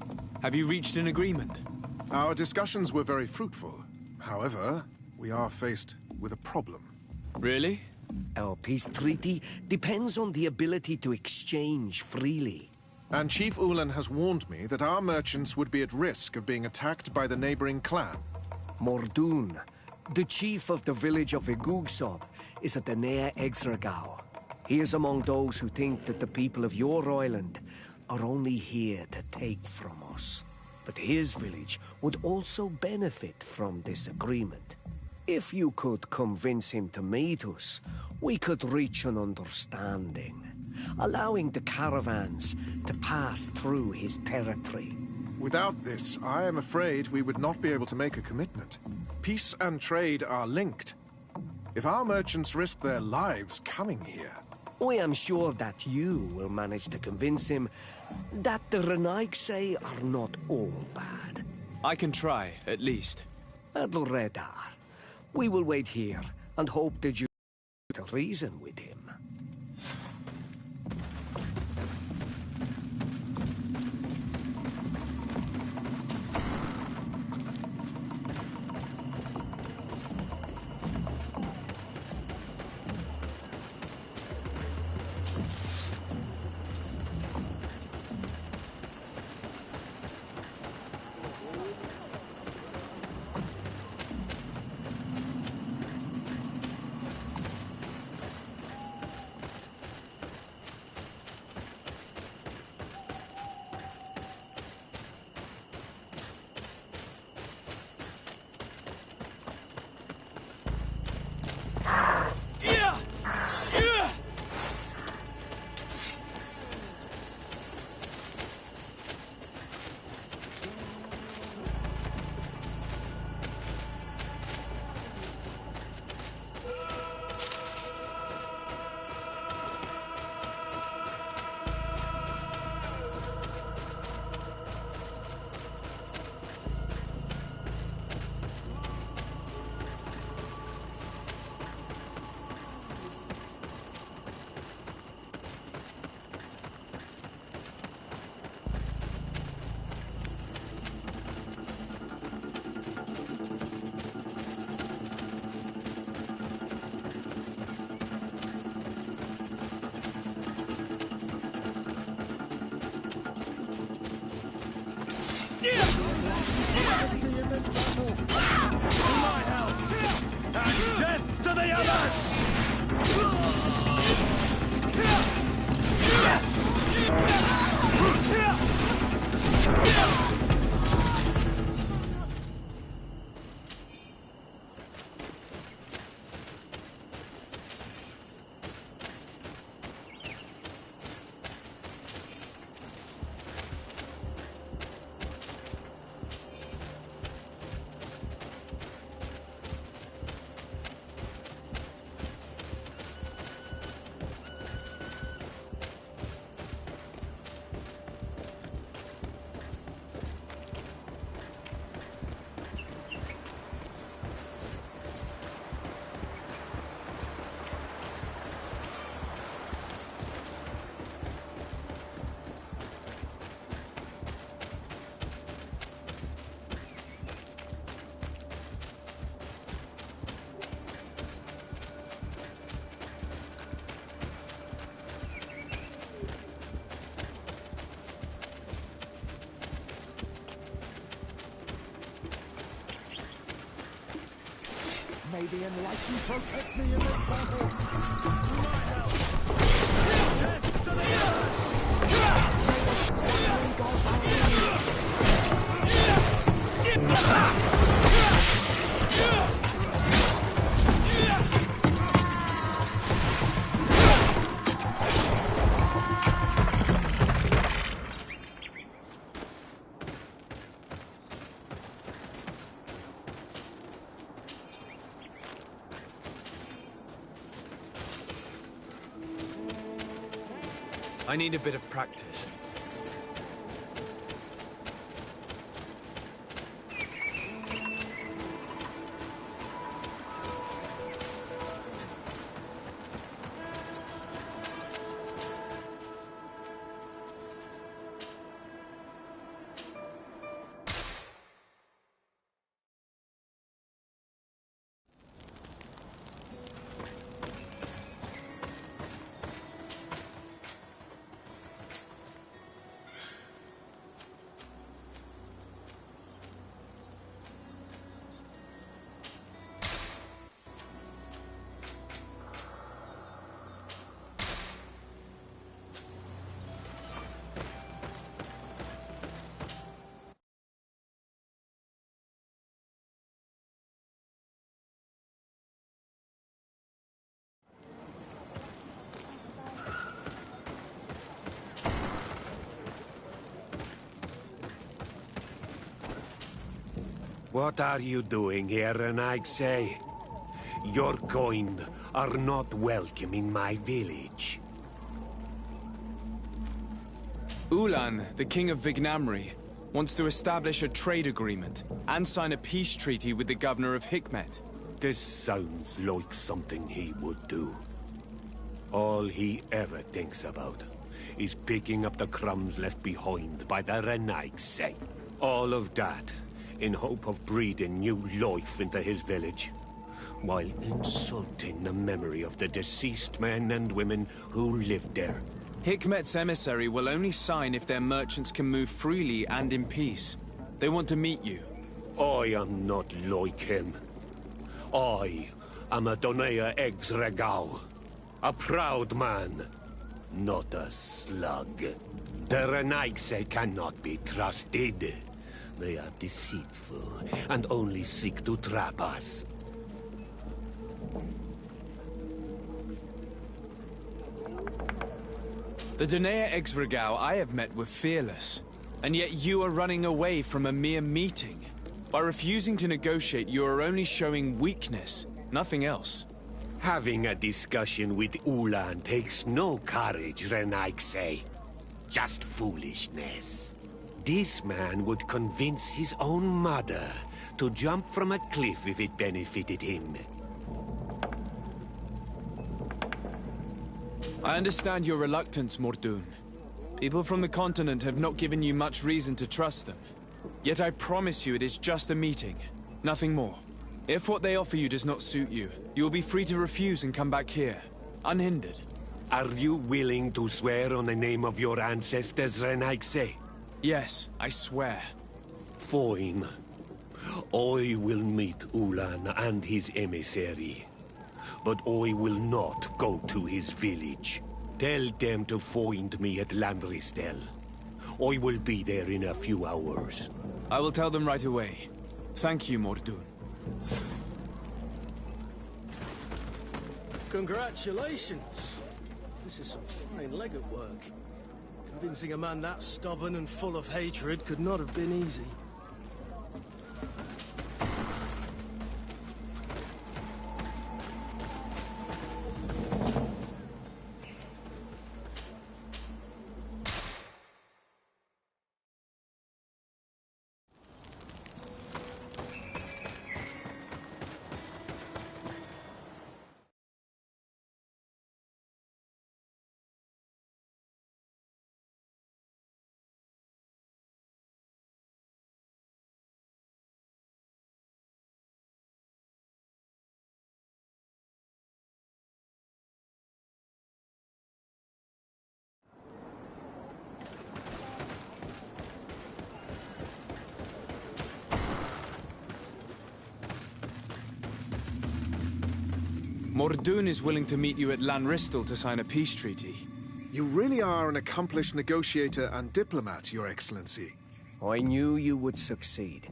have you reached an agreement? Our discussions were very fruitful. However, we are faced with a problem. Really? Our peace treaty depends on the ability to exchange freely. And Chief Ulan has warned me that our merchants would be at risk of being attacked by the neighboring clan. Mordoon, the chief of the village of Igugsob, is at the Nea Exragao. He is among those who think that the people of your island are only here to take from us. But his village would also benefit from this agreement. If you could convince him to meet us, we could reach an understanding, allowing the caravans to pass through his territory. Without this, I am afraid we would not be able to make a commitment. Peace and trade are linked. If our merchants risk their lives coming here... I am sure that you will manage to convince him that the Renaigse are not all bad. I can try, at least. Adloredar, we will wait here and hope that you can reason with him. Death to the others! May the Enlightened protect me in this battle. To my help! Death to the I need a bit of practice. What are you doing here, Renaigse? Your kind are not welcome in my village. Ulan, the king of Vignamri, wants to establish a trade agreement and sign a peace treaty with the governor of Hikmet. This sounds like something he would do. All he ever thinks about is picking up the crumbs left behind by the Renaigse. All of that in hope of breathing new life into his village, while insulting the memory of the deceased men and women who lived there. Hikmet's emissary will only sign if their merchants can move freely and in peace. They want to meet you. I am not like him. I am a Donea Exregau, a proud man, not a slug. The Renaigse cannot be trusted. They are deceitful and only seek to trap us. The Donea Exregau I have met were fearless, and yet you are running away from a mere meeting. By refusing to negotiate, you are only showing weakness, nothing else. Having a discussion with Ulan takes no courage, Renaigse. Just foolishness. This man would convince his own mother to jump from a cliff if it benefited him. I understand your reluctance, Mordun. People from the continent have not given you much reason to trust them. Yet I promise you it is just a meeting, nothing more. If what they offer you does not suit you, you will be free to refuse and come back here, unhindered. Are you willing to swear on the name of your ancestors, Renaigse? Yes, I swear. Fine. I will meet Ulan and his emissary. But I will not go to his village. Tell them to find me at Lanristel. I will be there in a few hours. I will tell them right away. Thank you, Mordun. Congratulations. This is some fine legate work. Convincing a man that stubborn and full of hatred could not have been easy. Mordun is willing to meet you at Lanristel to sign a peace treaty. You really are an accomplished negotiator and diplomat, Your Excellency. I knew you would succeed.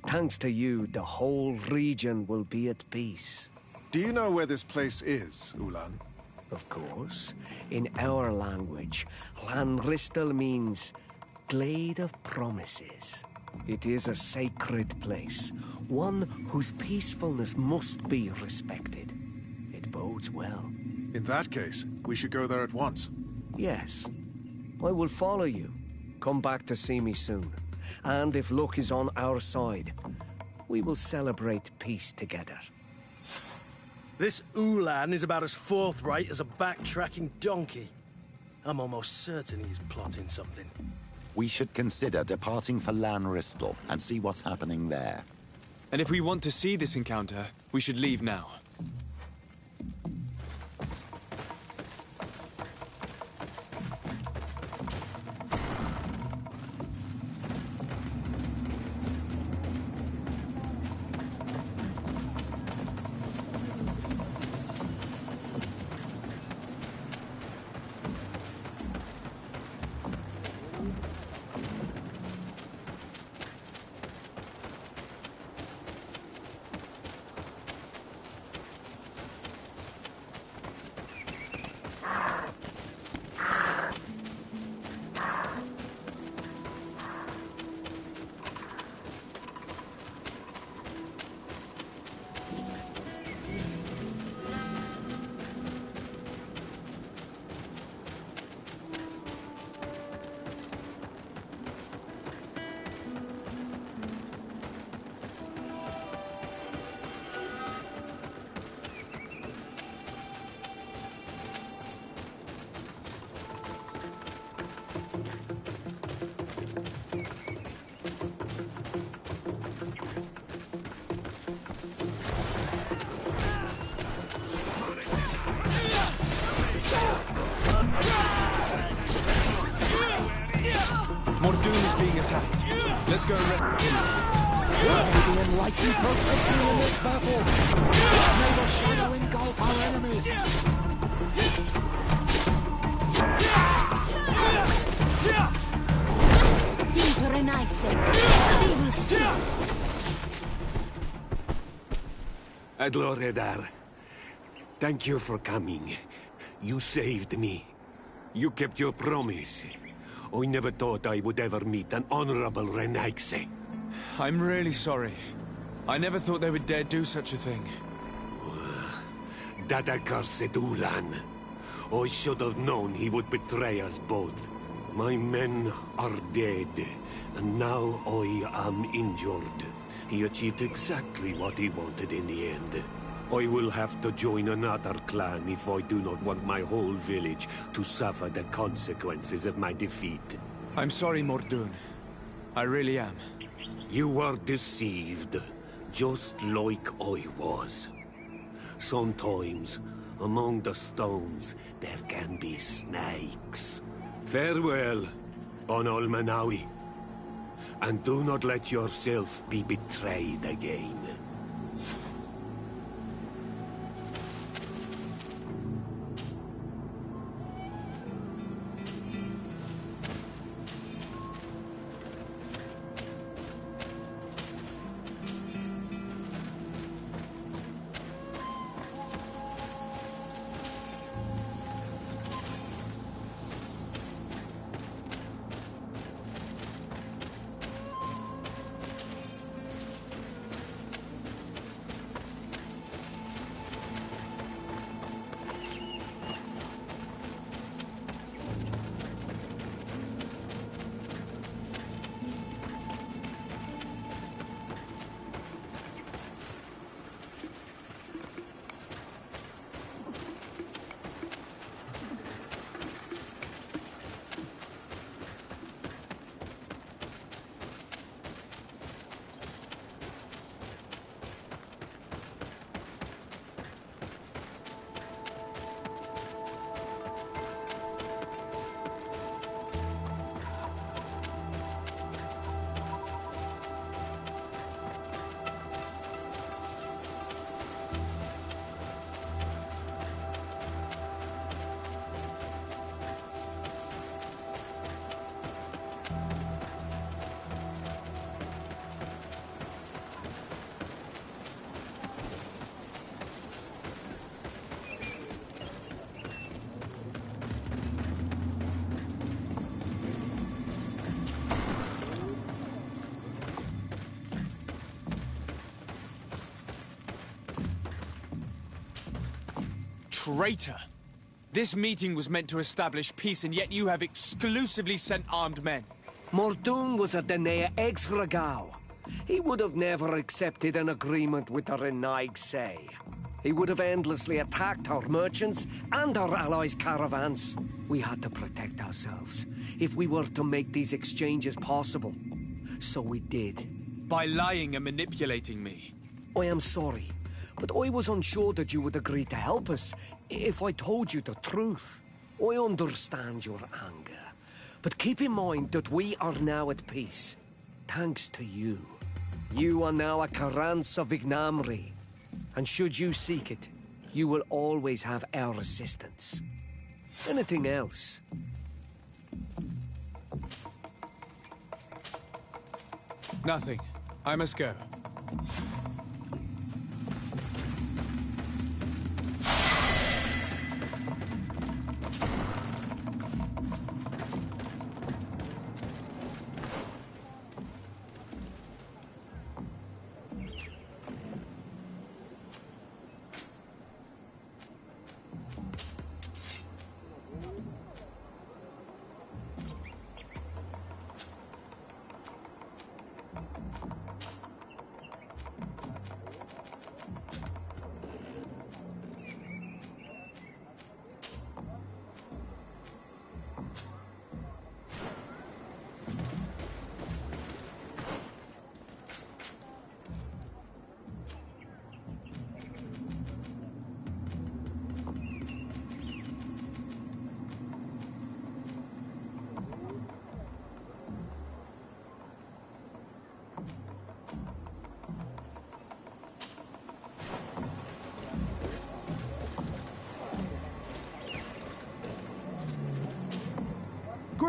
Thanks to you, the whole region will be at peace. Do you know where this place is, Ulan? Of course. In our language, Lanristel means Glade of Promises. It is a sacred place, one whose peacefulness must be respected. It bodes well. In that case, we should go there at once. Yes. I will follow you. Come back to see me soon. And if luck is on our side, we will celebrate peace together. This Ulan is about as forthright as a backtracking donkey. I'm almost certain he's plotting something. We should consider departing for Lanristel and see what's happening there. And if we want to see this encounter, we should leave now. attacked. Let's go and May the enlightened protect me in this battle! May the shadow engulf our enemies! These are they will see. Adloredar, thank you for coming. You saved me. You kept your promise. I never thought I would ever meet an honorable Renaigse. I'm really sorry. I never thought they would dare do such a thing. That accursed Ulan. I should have known he would betray us both. My men are dead, and now I am injured. He achieved exactly what he wanted in the end. I will have to join another clan if I do not want my whole village to suffer the consequences of my defeat. I'm sorry, Mordoun. I really am. You were deceived, just like I was. Sometimes, among the stones, there can be snakes. Farewell, Bon Almanawi. And do not let yourself be betrayed again. Traitor! This meeting was meant to establish peace, and yet you have exclusively sent armed men. Mordoun was a Denea ex-Regao. He would have never accepted an agreement with the Renaigse. He would have endlessly attacked our merchants and our allies' caravans. We had to protect ourselves if we were to make these exchanges possible. So we did. By lying and manipulating me. I am sorry, but I was unsure that you would agree to help us if I told you the truth. I understand your anger, but keep in mind that we are now at peace, thanks to you. You are now a Karans of Vignamri, and should you seek it, you will always have our assistance. Anything else? Nothing. I must go.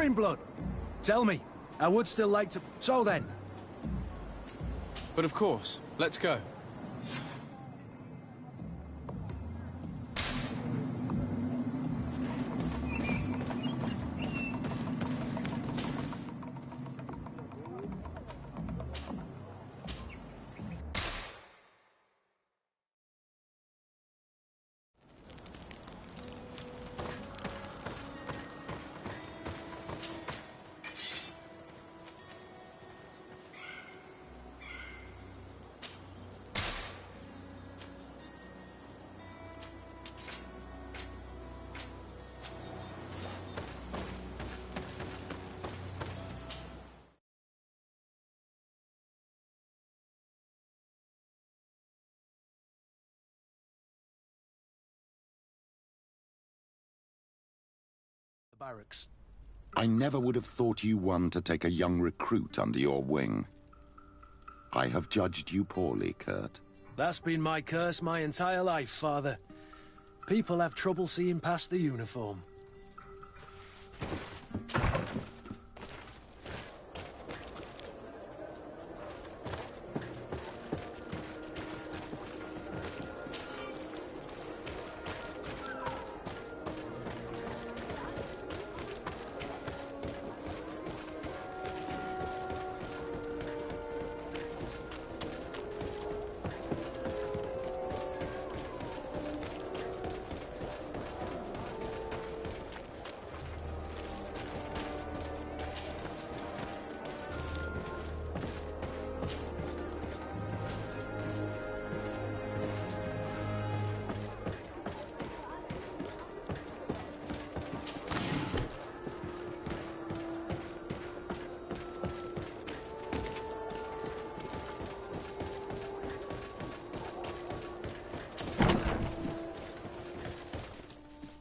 in blood. Tell me, I would still like to... So then. But of course, let's go. Barracks. I never would have thought you one to take a young recruit under your wing. I have judged you poorly, Kurt. That's been my curse my entire life, Father. People have trouble seeing past the uniform.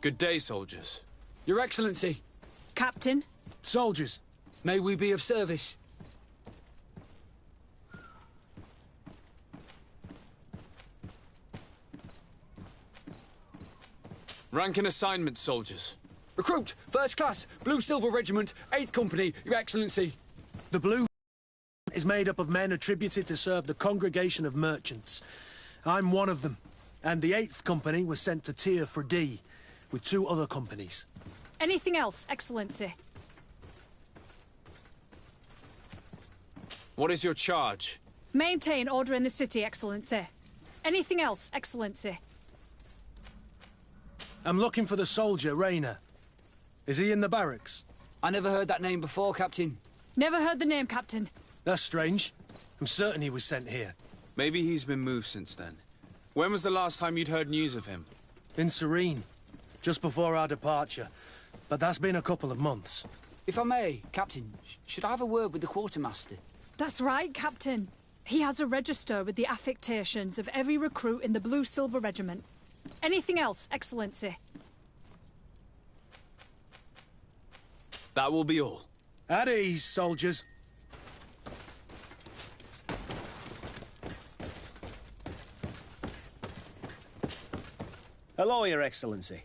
Good day, soldiers. Your Excellency. Captain? Soldiers. May we be of service? Rank and assignment, soldiers. Recruit, First Class, Blue Silver Regiment, 8th Company, Your Excellency. The Blue is made up of men attributed to serve the Congregation of Merchants. I'm one of them, and the 8th Company was sent to Tier for D, with 2 other companies. Anything else, Excellency? What is your charge? Maintain order in the city, Excellency. Anything else, Excellency? I'm looking for the soldier, Rayner. Is he in the barracks? I never heard that name before, Captain. Never heard the name, Captain. That's strange. I'm certain he was sent here. Maybe he's been moved since then. When was the last time you'd heard news of him? In Serene. Just before our departure. But that's been a couple of months. If I may, Captain, should I have a word with the quartermaster? That's right, Captain. He has a register with the affectations of every recruit in the Blue Silver Regiment. Anything else, Excellency? That will be all. At ease, soldiers. Hello, Your Excellency.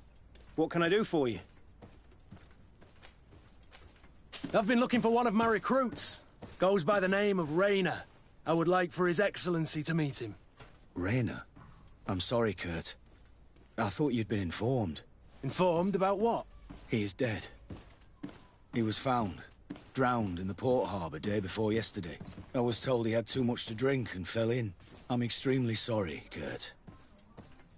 What can I do for you? I've been looking for one of my recruits. Goes by the name of Rayner. I would like for His Excellency to meet him. Rayner? I'm sorry, Kurt. I thought you'd been informed. Informed about what? He is dead. He was found, drowned in the port harbour day before yesterday. I was told he had too much to drink and fell in. I'm extremely sorry, Kurt.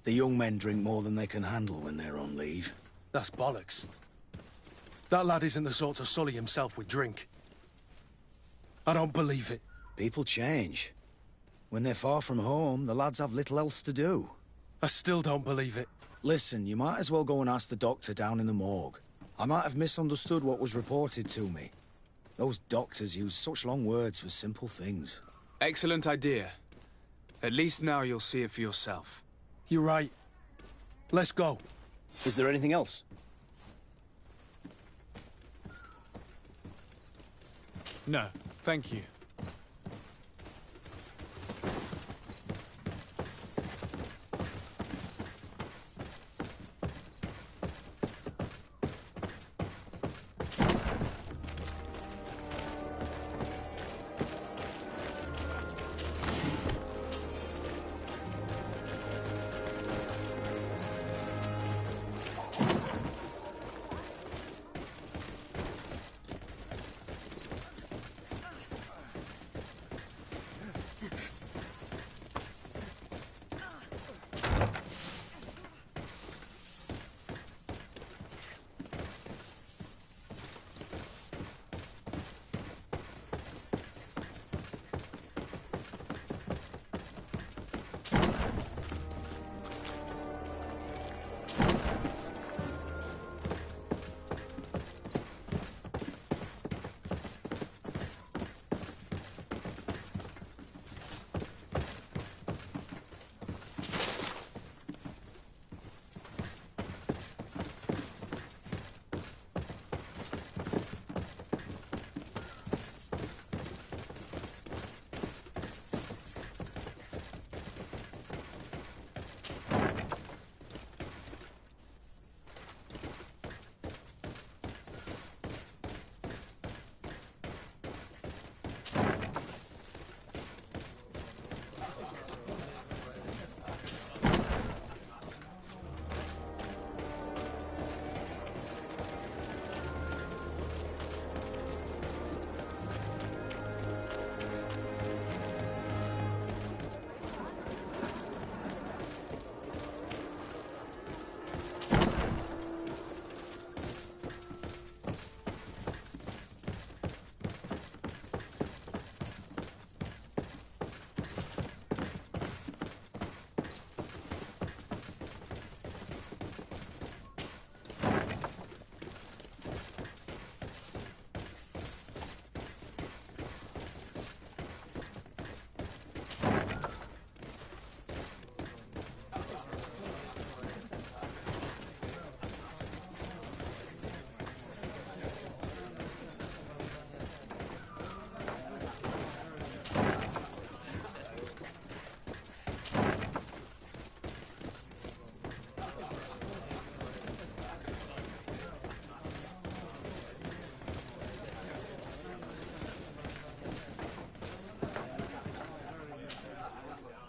The young men drink more than they can handle when they're on leave. That's bollocks. That lad isn't the sort to sully himself with drink. I don't believe it. People change. When they're far from home, the lads have little else to do. I still don't believe it. Listen, you might as well go and ask the doctor down in the morgue. I might have misunderstood what was reported to me. Those doctors use such long words for simple things. Excellent idea. At least now you'll see it for yourself. You're right. Let's go. Is there anything else? No, thank you.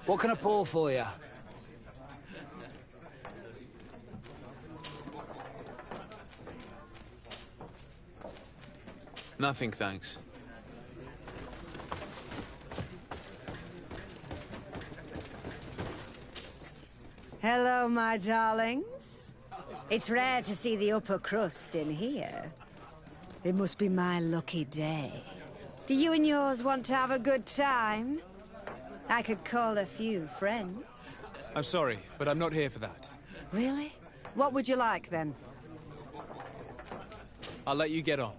What can I pour for you? Nothing, thanks. Hello, my darlings. It's rare to see the upper crust in here. It must be my lucky day. Do you and yours want to have a good time? I could call a few friends. I'm sorry, but I'm not here for that. Really? What would you like, then? I'll let you get on.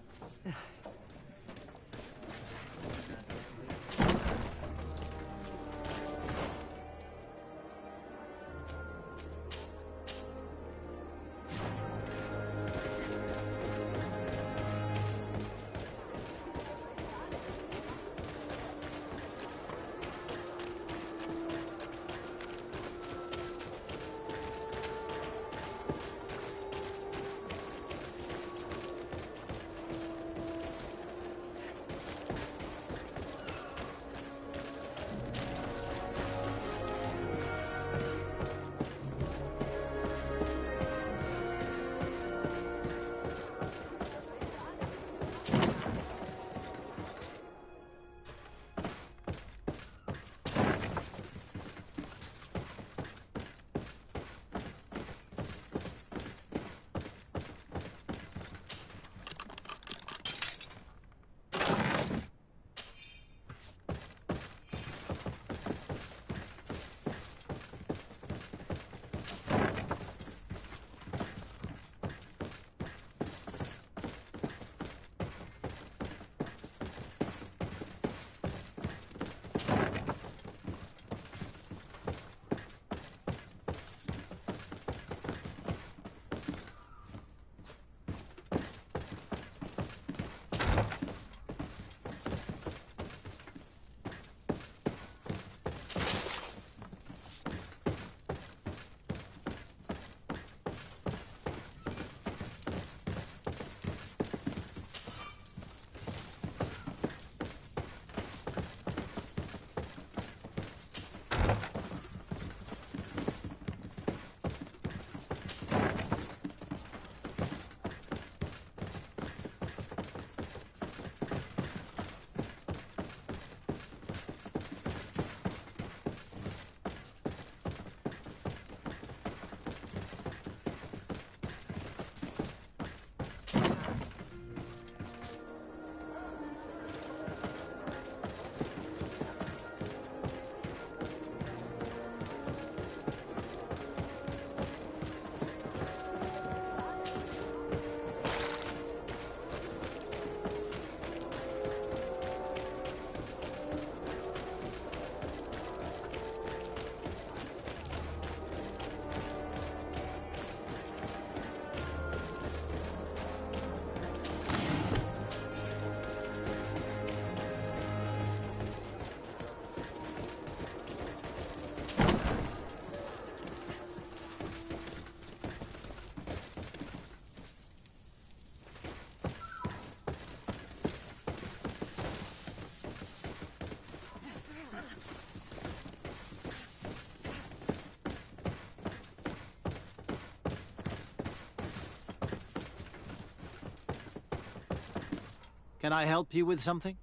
Can I help you with something?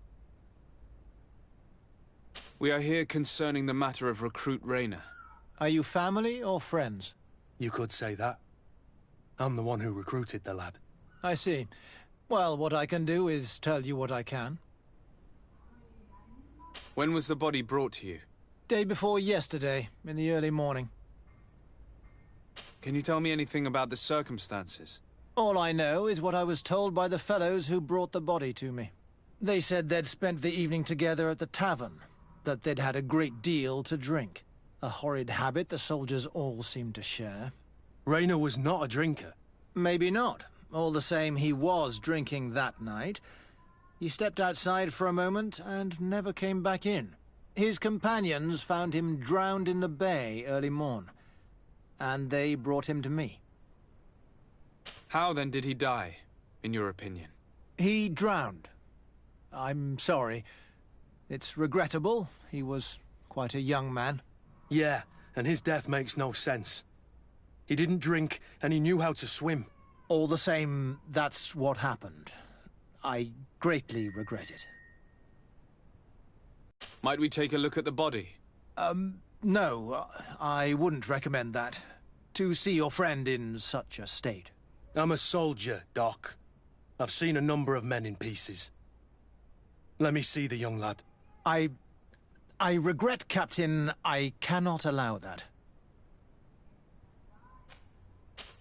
We are here concerning the matter of recruit Reyna. Are you family or friends? You could say that. I'm the one who recruited the lad. I see. Well, what I can do is tell you what I can. When was the body brought to you? Day before yesterday, in the early morning. Can you tell me anything about the circumstances? All I know is what I was told by the fellows who brought the body to me. They said they'd spent the evening together at the tavern, that they'd had a great deal to drink. A horrid habit the soldiers all seemed to share. Reyna was not a drinker. Maybe not. All the same, he was drinking that night. He stepped outside for a moment and never came back in. His companions found him drowned in the bay early morn, and they brought him to me. How then did he die, in your opinion? He drowned. I'm sorry. It's regrettable. He was quite a young man. Yeah, and his death makes no sense. He didn't drink, and he knew how to swim. All the same, that's what happened. I greatly regret it. Might we take a look at the body? No, I wouldn't recommend that. To see your friend in such a state. I'm a soldier, Doc. I've seen a number of men in pieces. Let me see the young lad. I regret, Captain. I cannot allow that.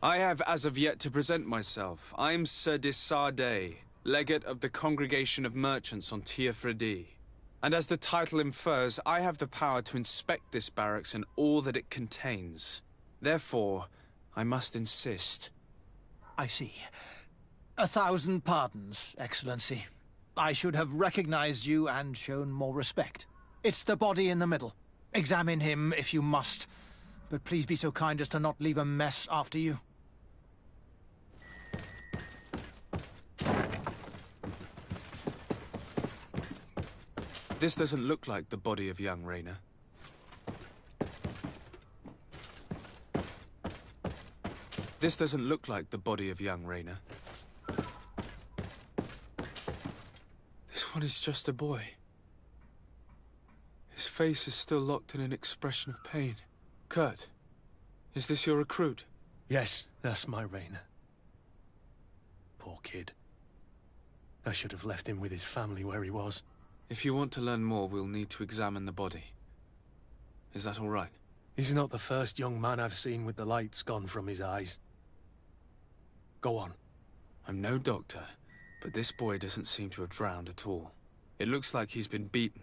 I have as of yet to present myself. I'm Sir Desardet, legate of the Congregation of Merchants on Tier-Fredy. And as the title infers, I have the power to inspect this barracks and all that it contains. Therefore, I must insist. I see. 1,000 pardons, Excellency. I should have recognized you and shown more respect. It's the body in the middle. Examine him if you must, but please be so kind as to not leave a mess after you. This doesn't look like the body of young Rayner. This doesn't look like the body of young Rayner. This one is just a boy. His face is still locked in an expression of pain. Kurt, is this your recruit? Yes, that's my Rayner. Poor kid. I should have left him with his family where he was. If you want to learn more, we'll need to examine the body. Is that all right? He's not the first young man I've seen with the lights gone from his eyes. Go on. I'm no doctor, but this boy doesn't seem to have drowned at all. It looks like he's been beaten.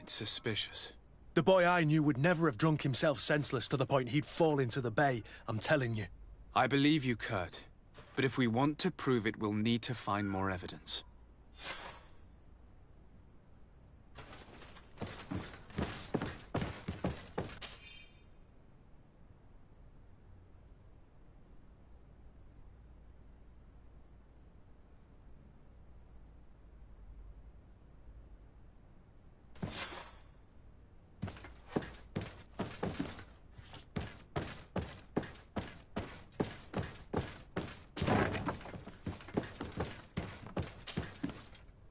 It's suspicious. The boy I knew would never have drunk himself senseless to the point he'd fall into the bay, I'm telling you. I believe you, Kurt. But if we want to prove it, we'll need to find more evidence.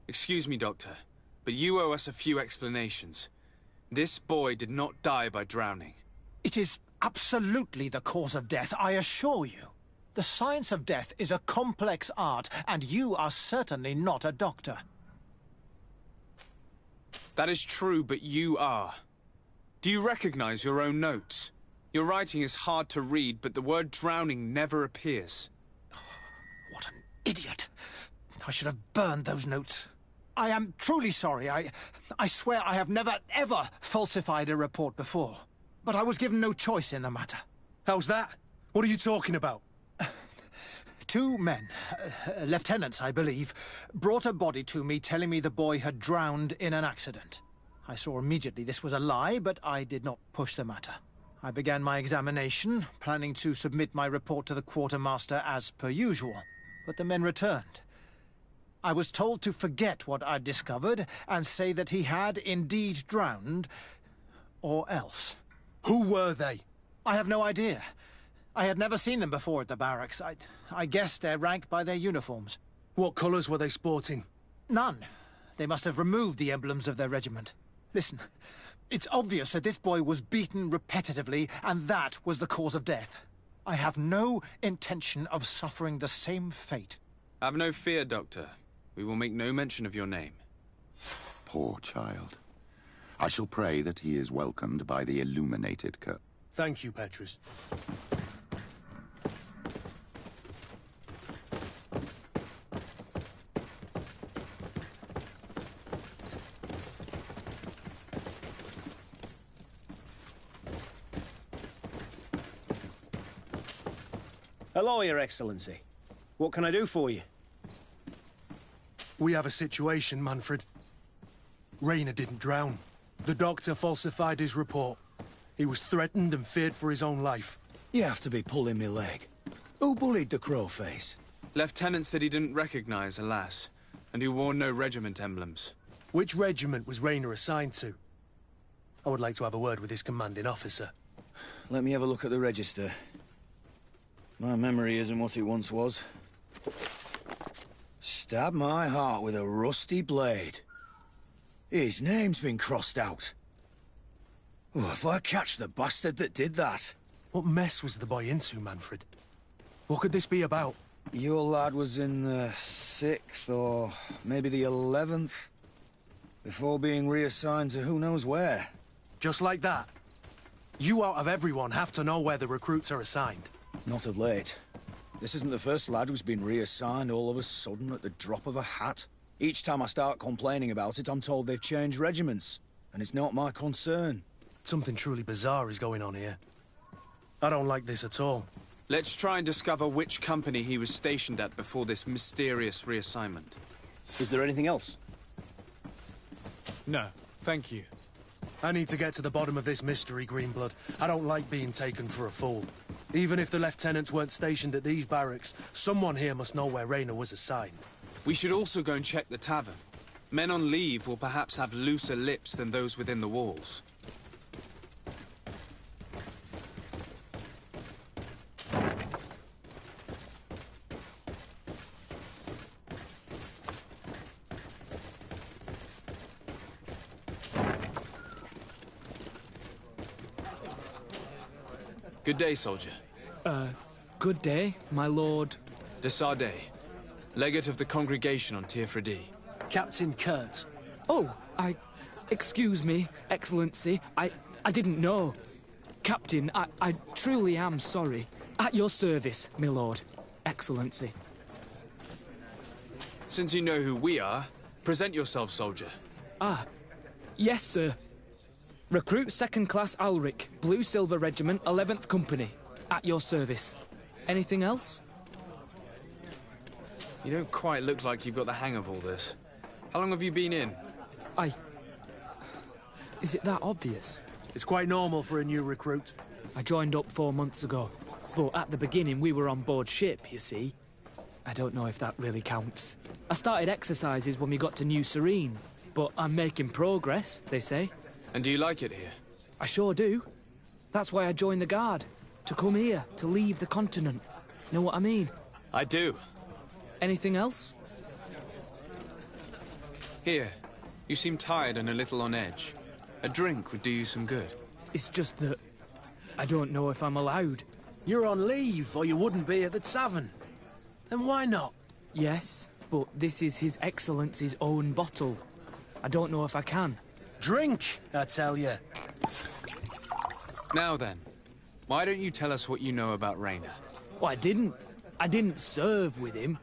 Excuse me, Doctor, but you owe us a few explanations. This boy did not die by drowning. It is absolutely the cause of death, I assure you. The science of death is a complex art, and you are certainly not a doctor. That is true, but you are. Do you recognize your own notes? Your writing is hard to read, but the word drowning never appears. What an idiot. I should have burned those notes. I am truly sorry. I swear I have never, ever falsified a report before. But I was given no choice in the matter. How's that? What are you talking about? 2 men, lieutenants, I believe, brought a body to me telling me the boy had drowned in an accident. I saw immediately this was a lie, but I did not push the matter. I began my examination, planning to submit my report to the quartermaster as per usual. But the men returned. I was told to forget what I'd discovered and say that he had indeed drowned, or else. Who were they? I have no idea. I had never seen them before at the barracks. I guessed their rank by their uniforms. What colours were they sporting? None. They must have removed the emblems of their regiment. Listen, it's obvious that this boy was beaten repetitively, and that was the cause of death. I have no intention of suffering the same fate. Have no fear, Doctor. We will make no mention of your name. Poor child. I shall pray that he is welcomed by the illuminated Kurt. Thank you, Petrus. Hello, Your Excellency. What can I do for you? We have a situation, Manfred. Rayner didn't drown. The doctor falsified his report. He was threatened and feared for his own life. You have to be pulling me leg. Who bullied the crowface? Lieutenants that he didn't recognize, alas, and who wore no regiment emblems. Which regiment was Rayner assigned to? I would like to have a word with his commanding officer. Let me have a look at the register. My memory isn't what it once was. Stab my heart with a rusty blade. His name's been crossed out. Oh, if I catch the bastard that did that... What mess was the boy into, Manfred? What could this be about? Your lad was in the 6th, or maybe the 11th, before being reassigned to who knows where. Just like that? You out of everyone have to know where the recruits are assigned. Not of late. This isn't the first lad who's been reassigned all of a sudden at the drop of a hat. Each time I start complaining about it, I'm told they've changed regiments, and it's not my concern. Something truly bizarre is going on here. I don't like this at all. Let's try and discover which company he was stationed at before this mysterious reassignment. Is there anything else? No, thank you. I need to get to the bottom of this mystery, Greenblood. I don't like being taken for a fool. Even if the lieutenants weren't stationed at these barracks, someone here must know where Reyna was assigned. We should also go and check the tavern. Men on leave will perhaps have looser lips than those within the walls. Good day, soldier. Good day, my lord. De Sardet, legate of the congregation on Tirfredi. Captain Kurt. Oh, excuse me, Excellency. I didn't know. Captain, I truly am sorry. At your service, my lord. Excellency. Since you know who we are, present yourself, soldier. Yes, sir. Recruit 2nd Class Ulrich, Blue Silver Regiment, 11th Company. At your service. Anything else? You don't quite look like you've got the hang of all this. How long have you been in? Is it that obvious? It's quite normal for a new recruit. I joined up 4 months ago. But at the beginning, we were on board ship, you see. I don't know if that really counts. I started exercises when we got to New Serene. But I'm making progress, they say. And do you like it here? I sure do. That's why I joined the Guard. To come here, to leave the continent. Know what I mean? I do. Anything else? Here. You seem tired and a little on edge. A drink would do you some good. It's just that... I don't know if I'm allowed. You're on leave, or you wouldn't be at the tavern. Then why not? Yes, but this is His Excellency's own bottle. I don't know if I can. Drink, I tell you. Now then, why don't you tell us what you know about Reyna? Well, I didn't serve with him.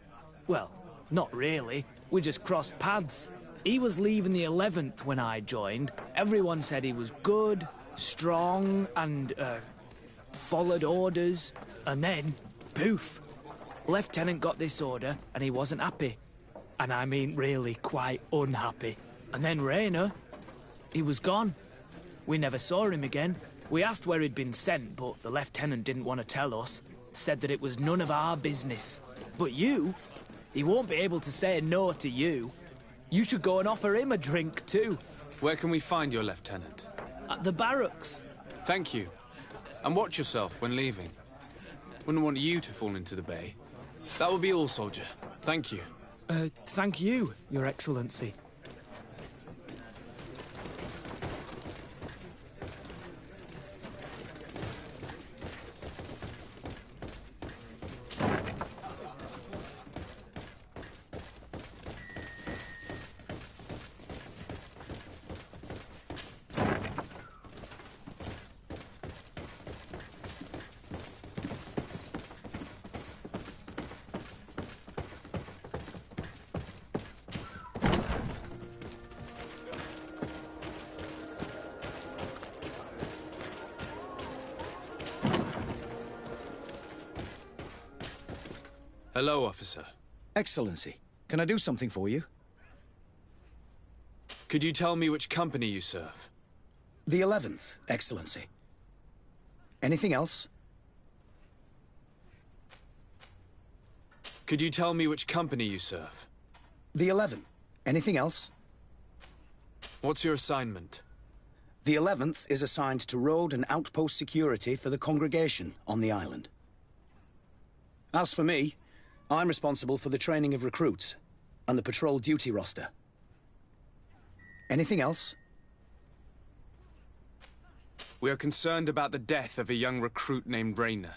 Well, not really. We just crossed paths. He was leaving the 11th when I joined. Everyone said he was good, strong, and, followed orders. And then, poof. Lieutenant got this order, and he wasn't happy. And I mean really quite unhappy. And then Reyna, he was gone. We never saw him again. We asked where he'd been sent, but the lieutenant didn't want to tell us. Said that it was none of our business. But you, he won't be able to say no to you. You should go and offer him a drink too. Where can we find your lieutenant? At the barracks. Thank you. And watch yourself when leaving. Wouldn't want you to fall into the bay. That will be all, soldier. Thank you. Thank you, Your Excellency. Hello, officer. Excellency, can I do something for you? Could you tell me which company you serve? The 11th, Excellency. Anything else? Could you tell me which company you serve? The 11th. Anything else? What's your assignment? The 11th is assigned to road and outpost security for the congregation on the island. As for me, I'm responsible for the training of recruits and the patrol duty roster. Anything else? We are concerned about the death of a young recruit named Rayner.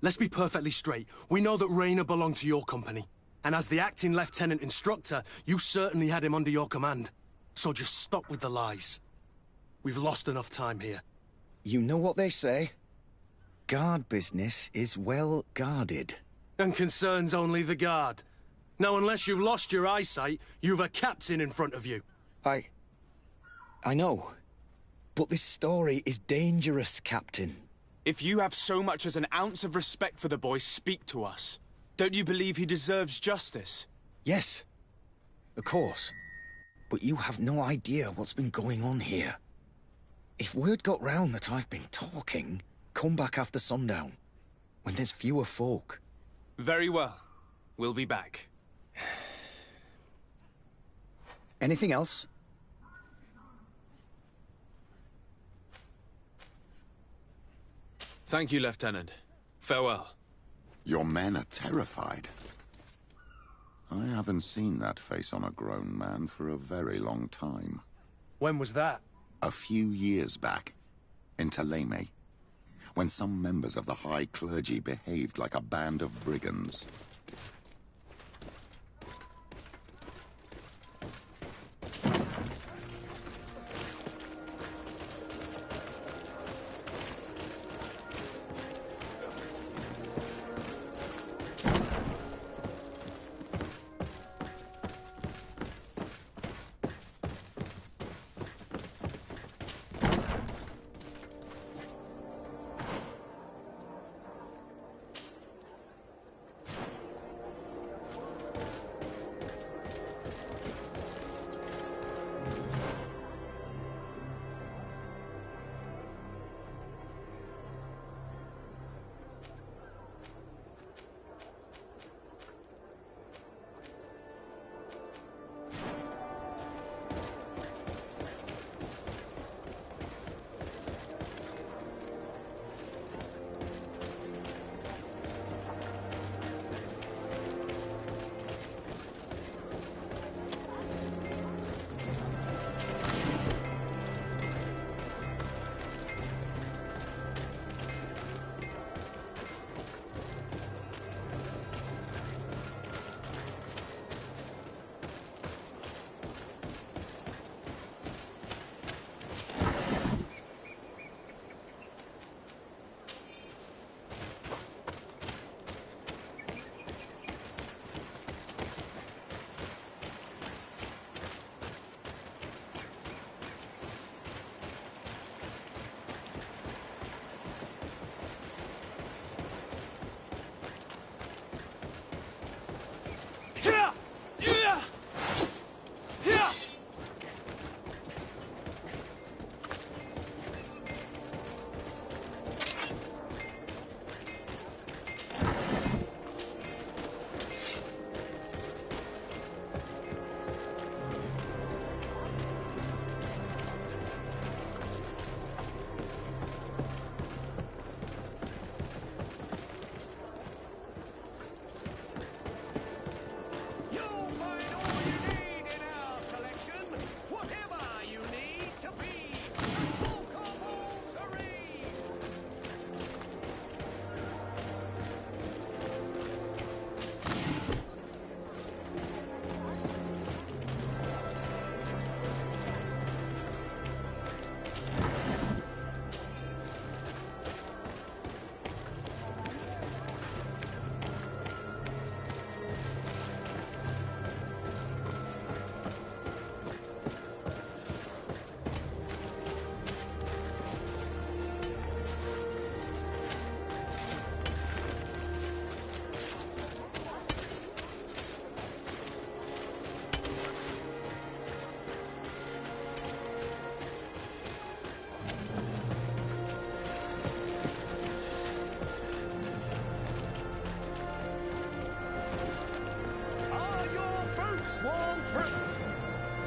Let's be perfectly straight. We know that Rayner belonged to your company. And as the acting lieutenant instructor, you certainly had him under your command. So just stop with the lies. We've lost enough time here. You know what they say? Guard business is well guarded. And concerns only the guard. Now, unless you've lost your eyesight, you've a captain in front of you. I know. But this story is dangerous, Captain. If you have so much as an ounce of respect for the boy, speak to us. Don't you believe he deserves justice? Yes, of course. But you have no idea what's been going on here. If word got round that I've been talking, come back after sundown, when there's fewer folk. Very well. We'll be back. Anything else? Thank you, Lieutenant. Farewell. Your men are terrified. I haven't seen that face on a grown man for a very long time. When was that? A few years back, in Taleme, when some members of the high clergy behaved like a band of brigands.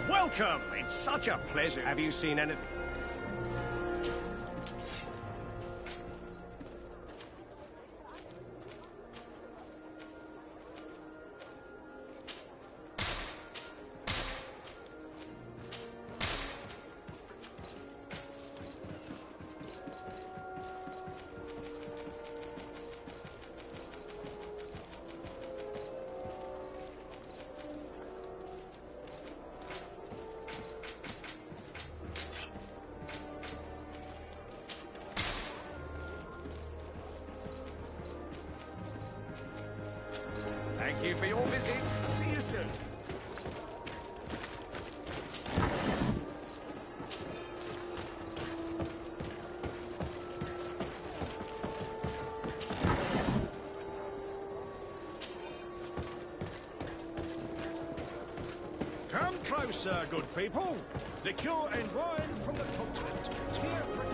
Welcome! It's such a pleasure. Have you seen anything? Thank you for your visit. See you soon. Come closer, good people. Liqueur and wine from the continent. Here for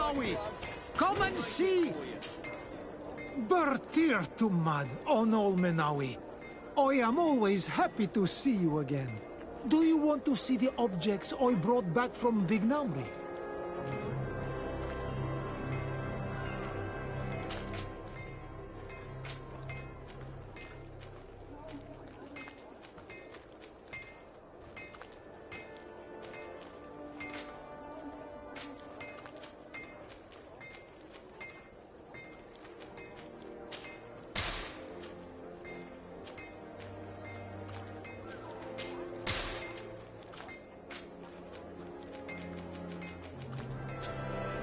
Olmenawi! Come and see! Bertir Tumad on Olmenawi. I am always happy to see you again. Do you want to see the objects I brought back from Vignamri?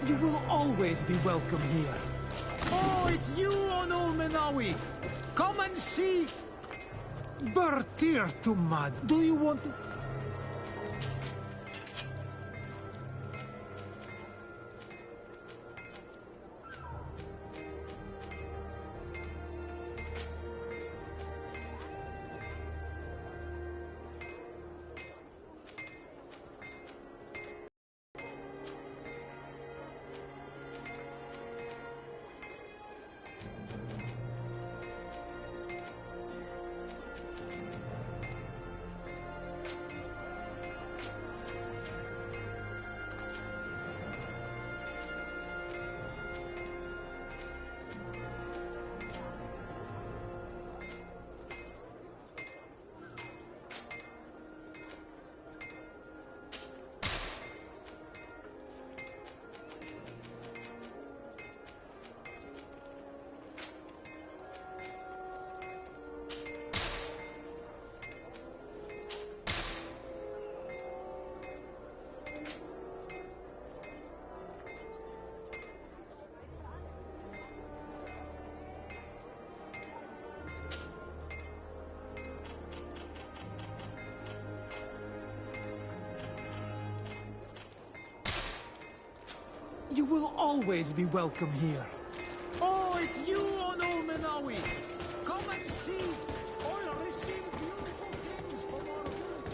You will always be welcome here. Oh, it's you on Olmenawi! Come and see! Bertir Tumad, do you want to... You will always be welcome here. Oh, it's you on Olmenawi! Come and see! I'll receive beautiful things from our village.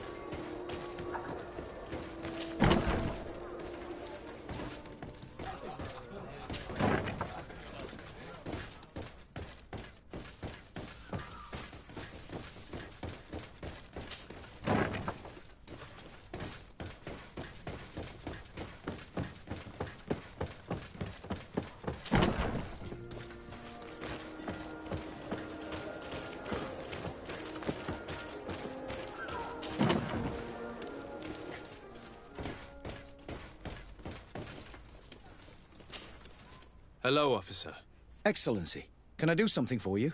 Hello, officer. Excellency, can I do something for you?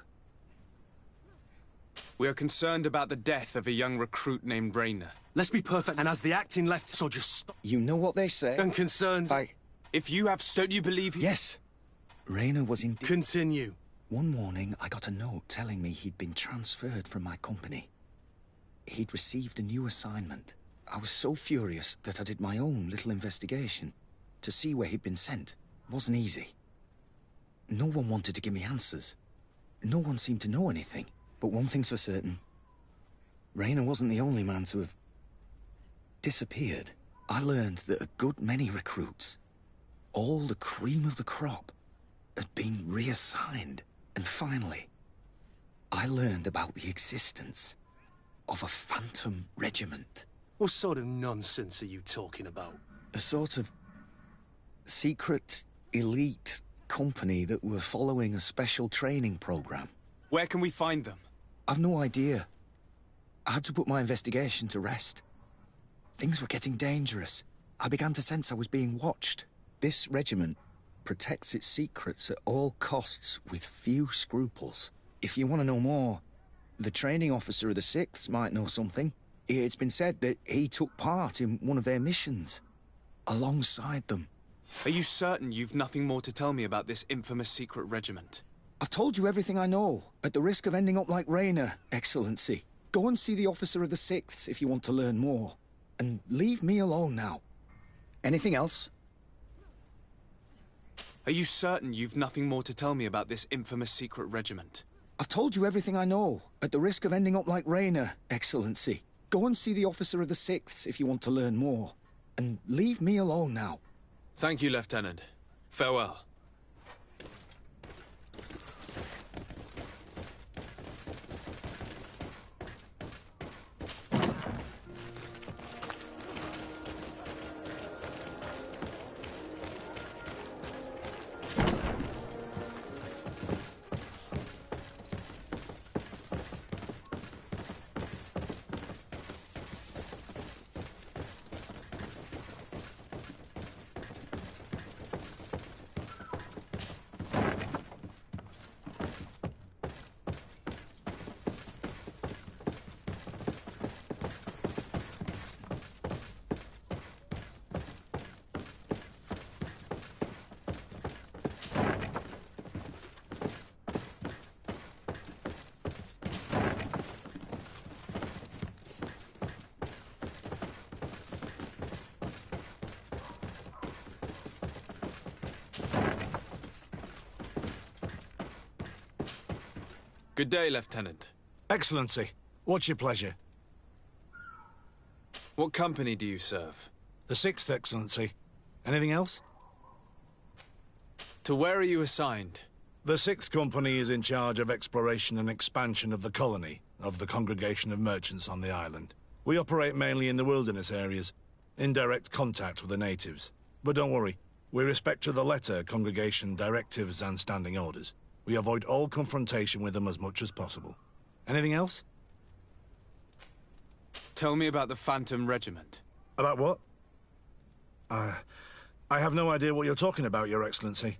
We are concerned about the death of a young recruit named Rayner. Let's be perfect, and as the acting left, so just stop. You know what they say? And concerns... If you have... Don't you believe he... Yes. Rayner was indeed... Continue. One morning, I got a note telling me he'd been transferred from my company. He'd received a new assignment. I was so furious that I did my own little investigation to see where he'd been sent. It wasn't easy. No one wanted to give me answers. No one seemed to know anything. But one thing's for certain. Rayner wasn't the only man to have disappeared. I learned that a good many recruits, all the cream of the crop, had been reassigned. And finally, I learned about the existence of a phantom regiment. What sort of nonsense are you talking about? A sort of secret, elite company that were following a special training program. Where can we find them? I've no idea. I had to put my investigation to rest. Things were getting dangerous. I began to sense I was being watched. This regiment protects its secrets at all costs with few scruples. If you want to know more, the training officer of the 6th might know something. It's been said that he took part in one of their missions, alongside them. Are you certain you've nothing more to tell me about this infamous secret regiment? I've told you everything I know, at the risk of ending up like Rayner, Excellency. Go and see the officer of the 6th if you want to learn more. And leave me alone now. Anything else? Are you certain you've nothing more to tell me about this infamous secret regiment? I've told you everything I know, at the risk of ending up like Rayner, Excellency. Go and see the officer of the 6th if you want to learn more. And leave me alone now. Thank you, Lieutenant. Farewell. Good day, Lieutenant. Excellency, what's your pleasure? What company do you serve? The 6th, Excellency. Anything else? To where are you assigned? The 6th Company is in charge of exploration and expansion of the colony of the Congregation of Merchants on the island. We operate mainly in the wilderness areas, in direct contact with the natives. But don't worry, we respect to the letter Congregation directives and standing orders. We avoid all confrontation with them as much as possible. Anything else? Tell me about the Phantom Regiment. About what? I have no idea what you're talking about, Your Excellency.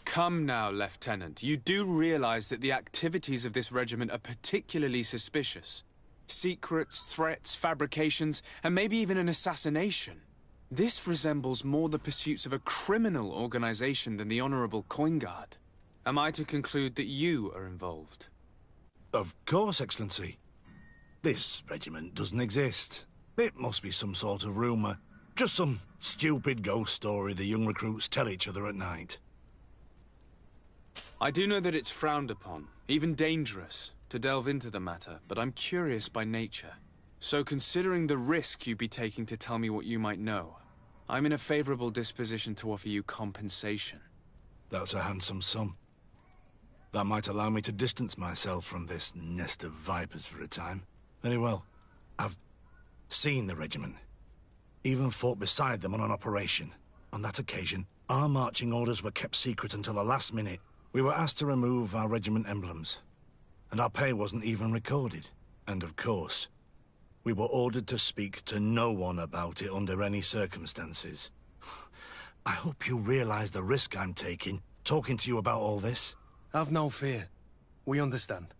Come now, Lieutenant. You do realize that the activities of this regiment are particularly suspicious. Secrets, threats, fabrications, and maybe even an assassination. This resembles more the pursuits of a criminal organization than the Honorable Coin Guard. Am I to conclude that you are involved? Of course, Excellency. This regiment doesn't exist. It must be some sort of rumor. Just some stupid ghost story the young recruits tell each other at night. I do know that it's frowned upon, even dangerous, to delve into the matter, but I'm curious by nature. So considering the risk you'd be taking to tell me what you might know, I'm in a favorable disposition to offer you compensation. That's a handsome sum. That might allow me to distance myself from this nest of vipers for a time. Very well. I've seen the regiment. Even fought beside them on an operation. On that occasion, our marching orders were kept secret until the last minute. We were asked to remove our regiment emblems. And our pay wasn't even recorded. And of course, we were ordered to speak to no one about it under any circumstances. I hope you realize the risk I'm taking, talking to you about all this. Have no fear. We understand.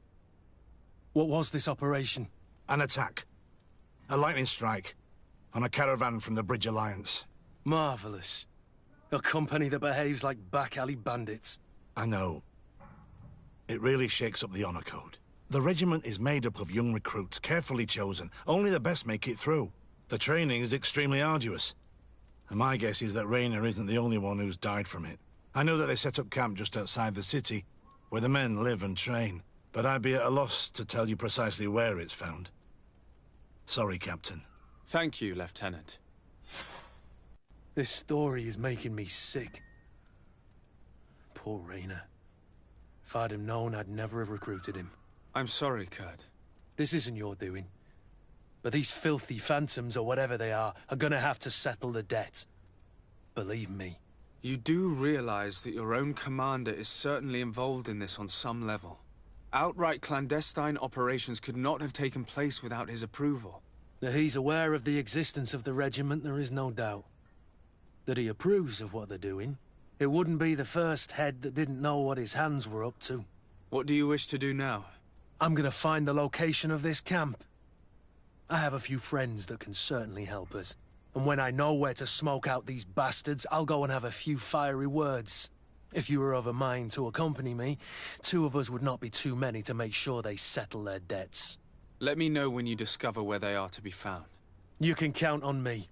What was this operation? An attack. A lightning strike. On a caravan from the Bridge Alliance. Marvelous. A company that behaves like back-alley bandits. I know. It really shakes up the honor code. The regiment is made up of young recruits, carefully chosen. Only the best make it through. The training is extremely arduous. And my guess is that Raynor isn't the only one who's died from it. I know that they set up camp just outside the city, where the men live and train. But I'd be at a loss to tell you precisely where it's found. Sorry, Captain. Thank you, Lieutenant. This story is making me sick. Poor Raynor. If I'd have known, I'd never have recruited him. I'm sorry, Kurt. This isn't your doing. But these filthy phantoms, or whatever they are gonna have to settle the debt. Believe me. You do realize that your own commander is certainly involved in this on some level. Outright clandestine operations could not have taken place without his approval. That he's aware of the existence of the regiment, there is no doubt. That he approves of what they're doing. It wouldn't be the first head that didn't know what his hands were up to. What do you wish to do now? I'm gonna find the location of this camp. I have a few friends that can certainly help us. And when I know where to smoke out these bastards, I'll go and have a few fiery words. If you were of a mind to accompany me, 2 of us would not be too many to make sure they settle their debts. Let me know when you discover where they are to be found. You can count on me.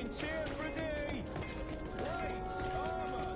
cheer for thee! White armor!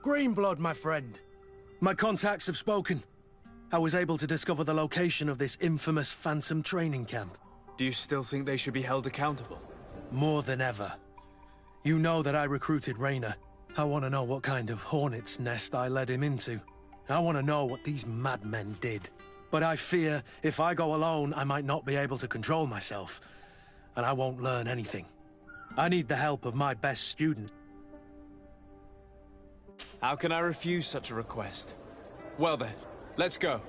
Greenblood, my friend. My contacts have spoken. I was able to discover the location of this infamous Phantom training camp. Do you still think they should be held accountable? More than ever. You know that I recruited Rayner. I want to know what kind of hornet's nest I led him into. I want to know what these madmen did. But I fear if I go alone, I might not be able to control myself. And I won't learn anything. I need the help of my best student. How can I refuse such a request? Well then, let's go.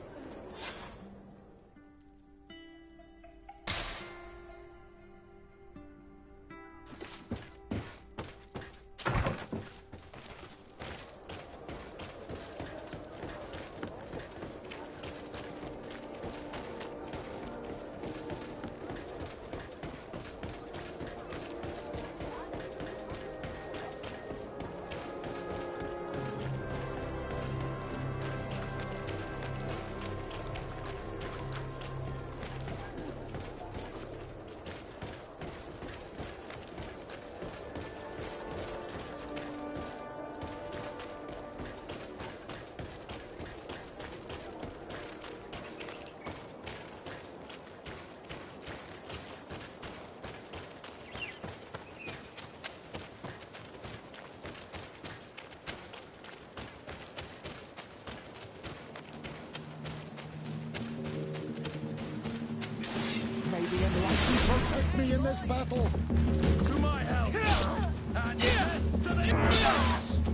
Protect me in this battle! To my help! And death to the...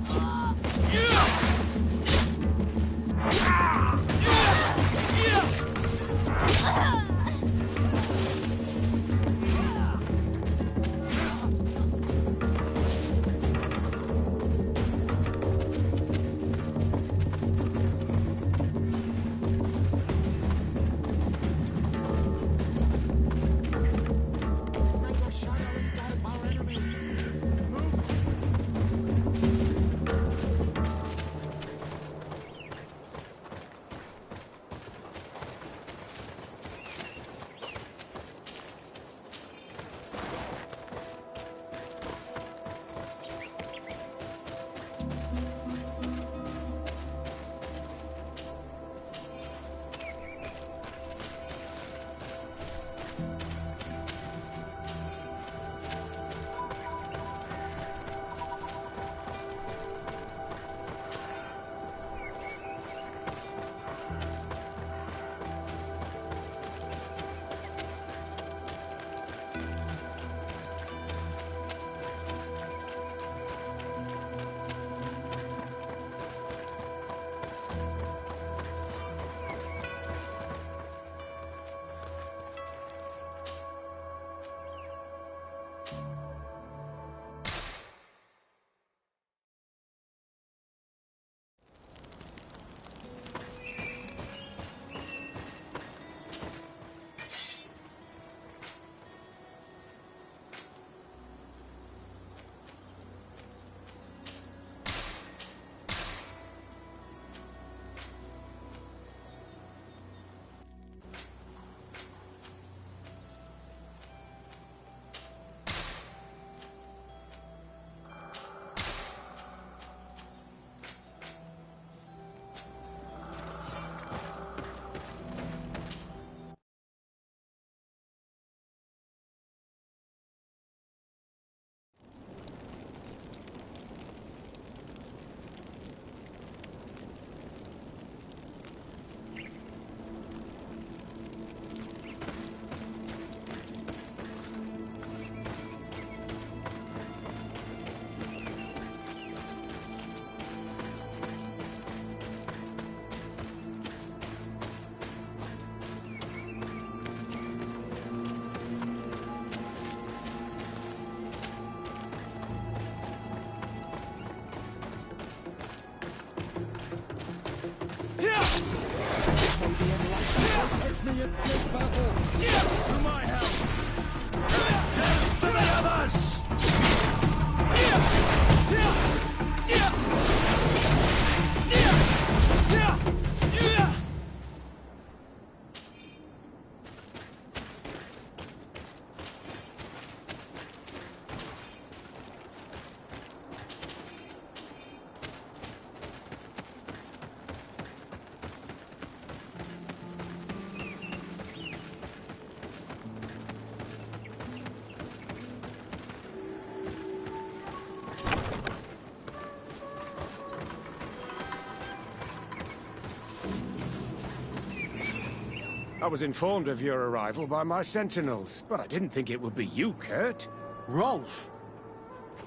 I was informed of your arrival by my sentinels, but I didn't think it would be you, Kurt. Rolf?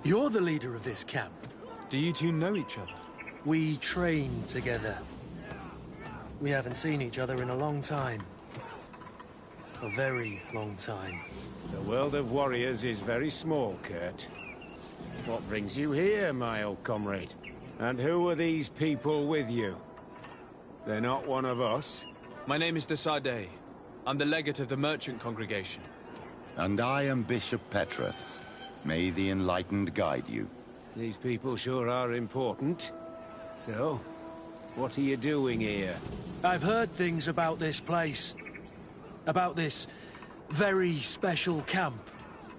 You're the leader of this camp. Do you two know each other? We train together. We haven't seen each other in a long time. A very long time. The world of warriors is very small, Kurt. What brings you here, my old comrade? And who are these people with you? They're not one of us? My name is de Sardet. I'm the legate of the merchant congregation. And I am Bishop Petrus. May the enlightened guide you. These people sure are important. So, what are you doing here? I've heard things about this place. About this very special camp.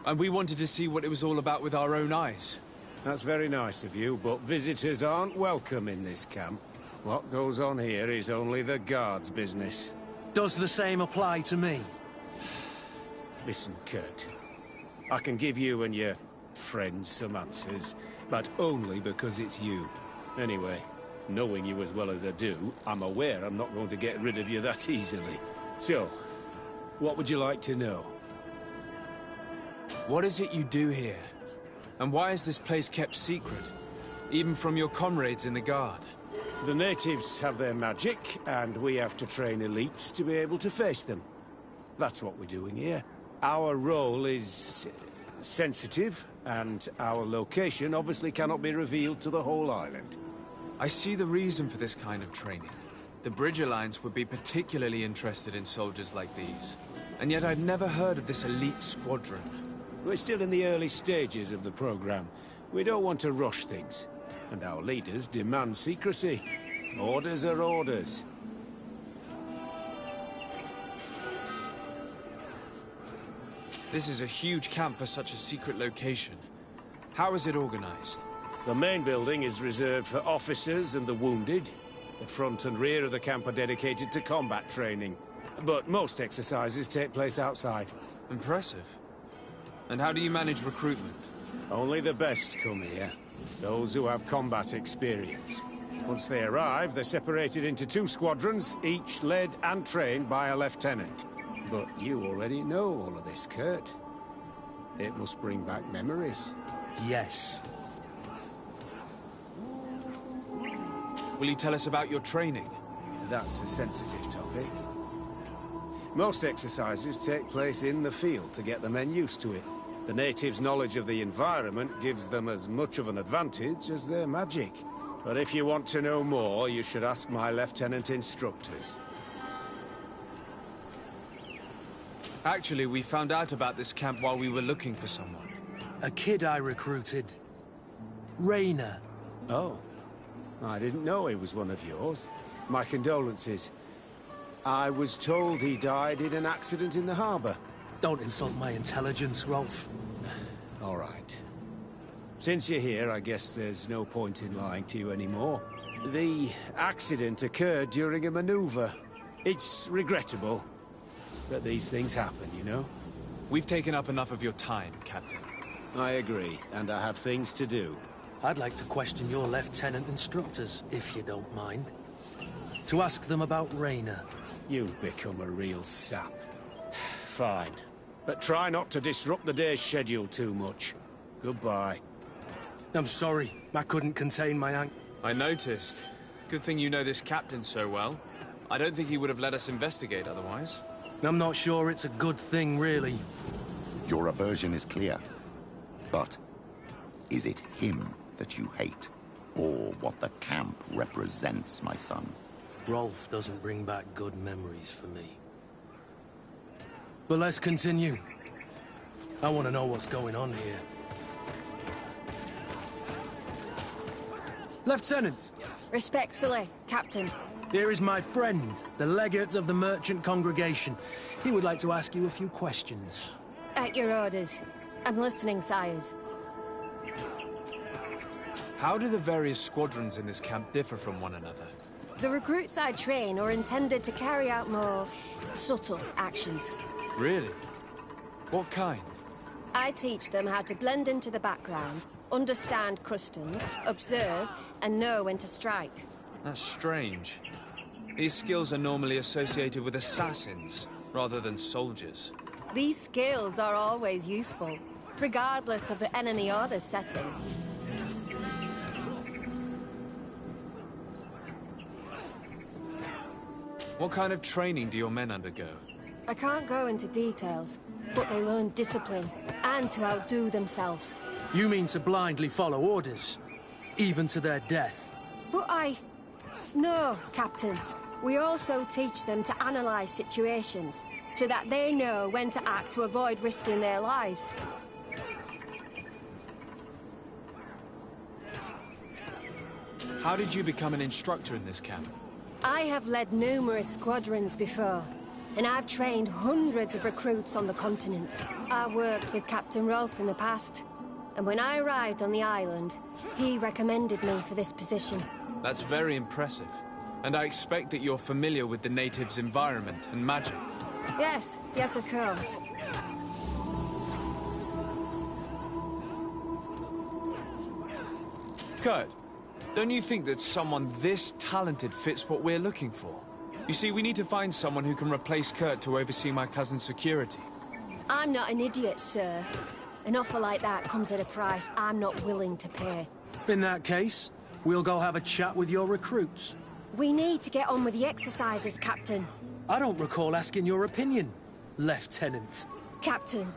And we wanted to see what it was all about with our own eyes. That's very nice of you, but visitors aren't welcome in this camp. What goes on here is only the guards' business. Does the same apply to me? Listen, Kurt. I can give you and your friends some answers, but only because it's you. Anyway, knowing you as well as I do, I'm aware I'm not going to get rid of you that easily. So, what would you like to know? What is it you do here? And why is this place kept secret? Even from your comrades in the guard? The natives have their magic, and we have to train elites to be able to face them. That's what we're doing here. Our role is sensitive, and our location obviously cannot be revealed to the whole island. I see the reason for this kind of training. The Bridge Alliance would be particularly interested in soldiers like these. And yet I've never heard of this elite squadron. We're still in the early stages of the program. We don't want to rush things. And our leaders demand secrecy. Orders are orders. This is a huge camp for such a secret location. How is it organized? The main building is reserved for officers and the wounded. The front and rear of the camp are dedicated to combat training. But most exercises take place outside. Impressive. And how do you manage recruitment? Only the best come here. Those who have combat experience. Once they arrive, they're separated into 2 squadrons, each led and trained by a lieutenant. But you already know all of this, Kurt. It must bring back memories. Yes. Will you tell us about your training? That's a sensitive topic. Most exercises take place in the field to get the men used to it. The natives' knowledge of the environment gives them as much of an advantage as their magic. But if you want to know more, you should ask my lieutenant instructors. Actually, we found out about this camp while we were looking for someone. A kid I recruited. Rainer. Oh. I didn't know he was one of yours. My condolences. I was told he died in an accident in the harbor. Don't insult my intelligence, Rolf. All right. Since you're here, I guess there's no point in lying to you anymore. The accident occurred during a maneuver. It's regrettable, but these things happen, you know? We've taken up enough of your time, Captain. I agree, and I have things to do. I'd like to question your lieutenant instructors, if you don't mind. To ask them about Rainer. You've become a real sap. Fine. But try not to disrupt the day's schedule too much. Goodbye. I'm sorry. I couldn't contain my anger. I noticed. Good thing you know this captain so well. I don't think he would have let us investigate otherwise. I'm not sure it's a good thing, really. Your aversion is clear. But is it him that you hate? Or what the camp represents, my son? Rolf doesn't bring back good memories for me. But let's continue. I want to know what's going on here. Lieutenant! Respectfully, Captain. Here is my friend, the legate of the merchant congregation. He would like to ask you a few questions. At your orders. I'm listening, sires. How do the various squadrons in this camp differ from one another? The recruits I train are intended to carry out more subtle actions. Really? What kind? I teach them how to blend into the background, understand customs, observe, and know when to strike. That's strange. These skills are normally associated with assassins, rather than soldiers. These skills are always useful, regardless of the enemy or the setting. What kind of training do your men undergo? I can't go into details, but they learn discipline, and to outdo themselves. You mean to blindly follow orders, even to their death? But No, Captain. We also teach them to analyze situations, so that they know when to act to avoid risking their lives. How did you become an instructor in this camp? I have led numerous squadrons before, and I've trained hundreds of recruits on the continent. I worked with Captain Rolfe in the past, and when I arrived on the island, he recommended me for this position. That's very impressive. And I expect that you're familiar with the natives' environment and magic. Yes, of course. Kurt, don't you think that someone this talented fits what we're looking for? You see, we need to find someone who can replace Kurt to oversee my cousin's security. I'm not an idiot, sir. An offer like that comes at a price I'm not willing to pay. In that case, we'll go have a chat with your recruits. We need to get on with the exercises, Captain. I don't recall asking your opinion, Lieutenant. Captain,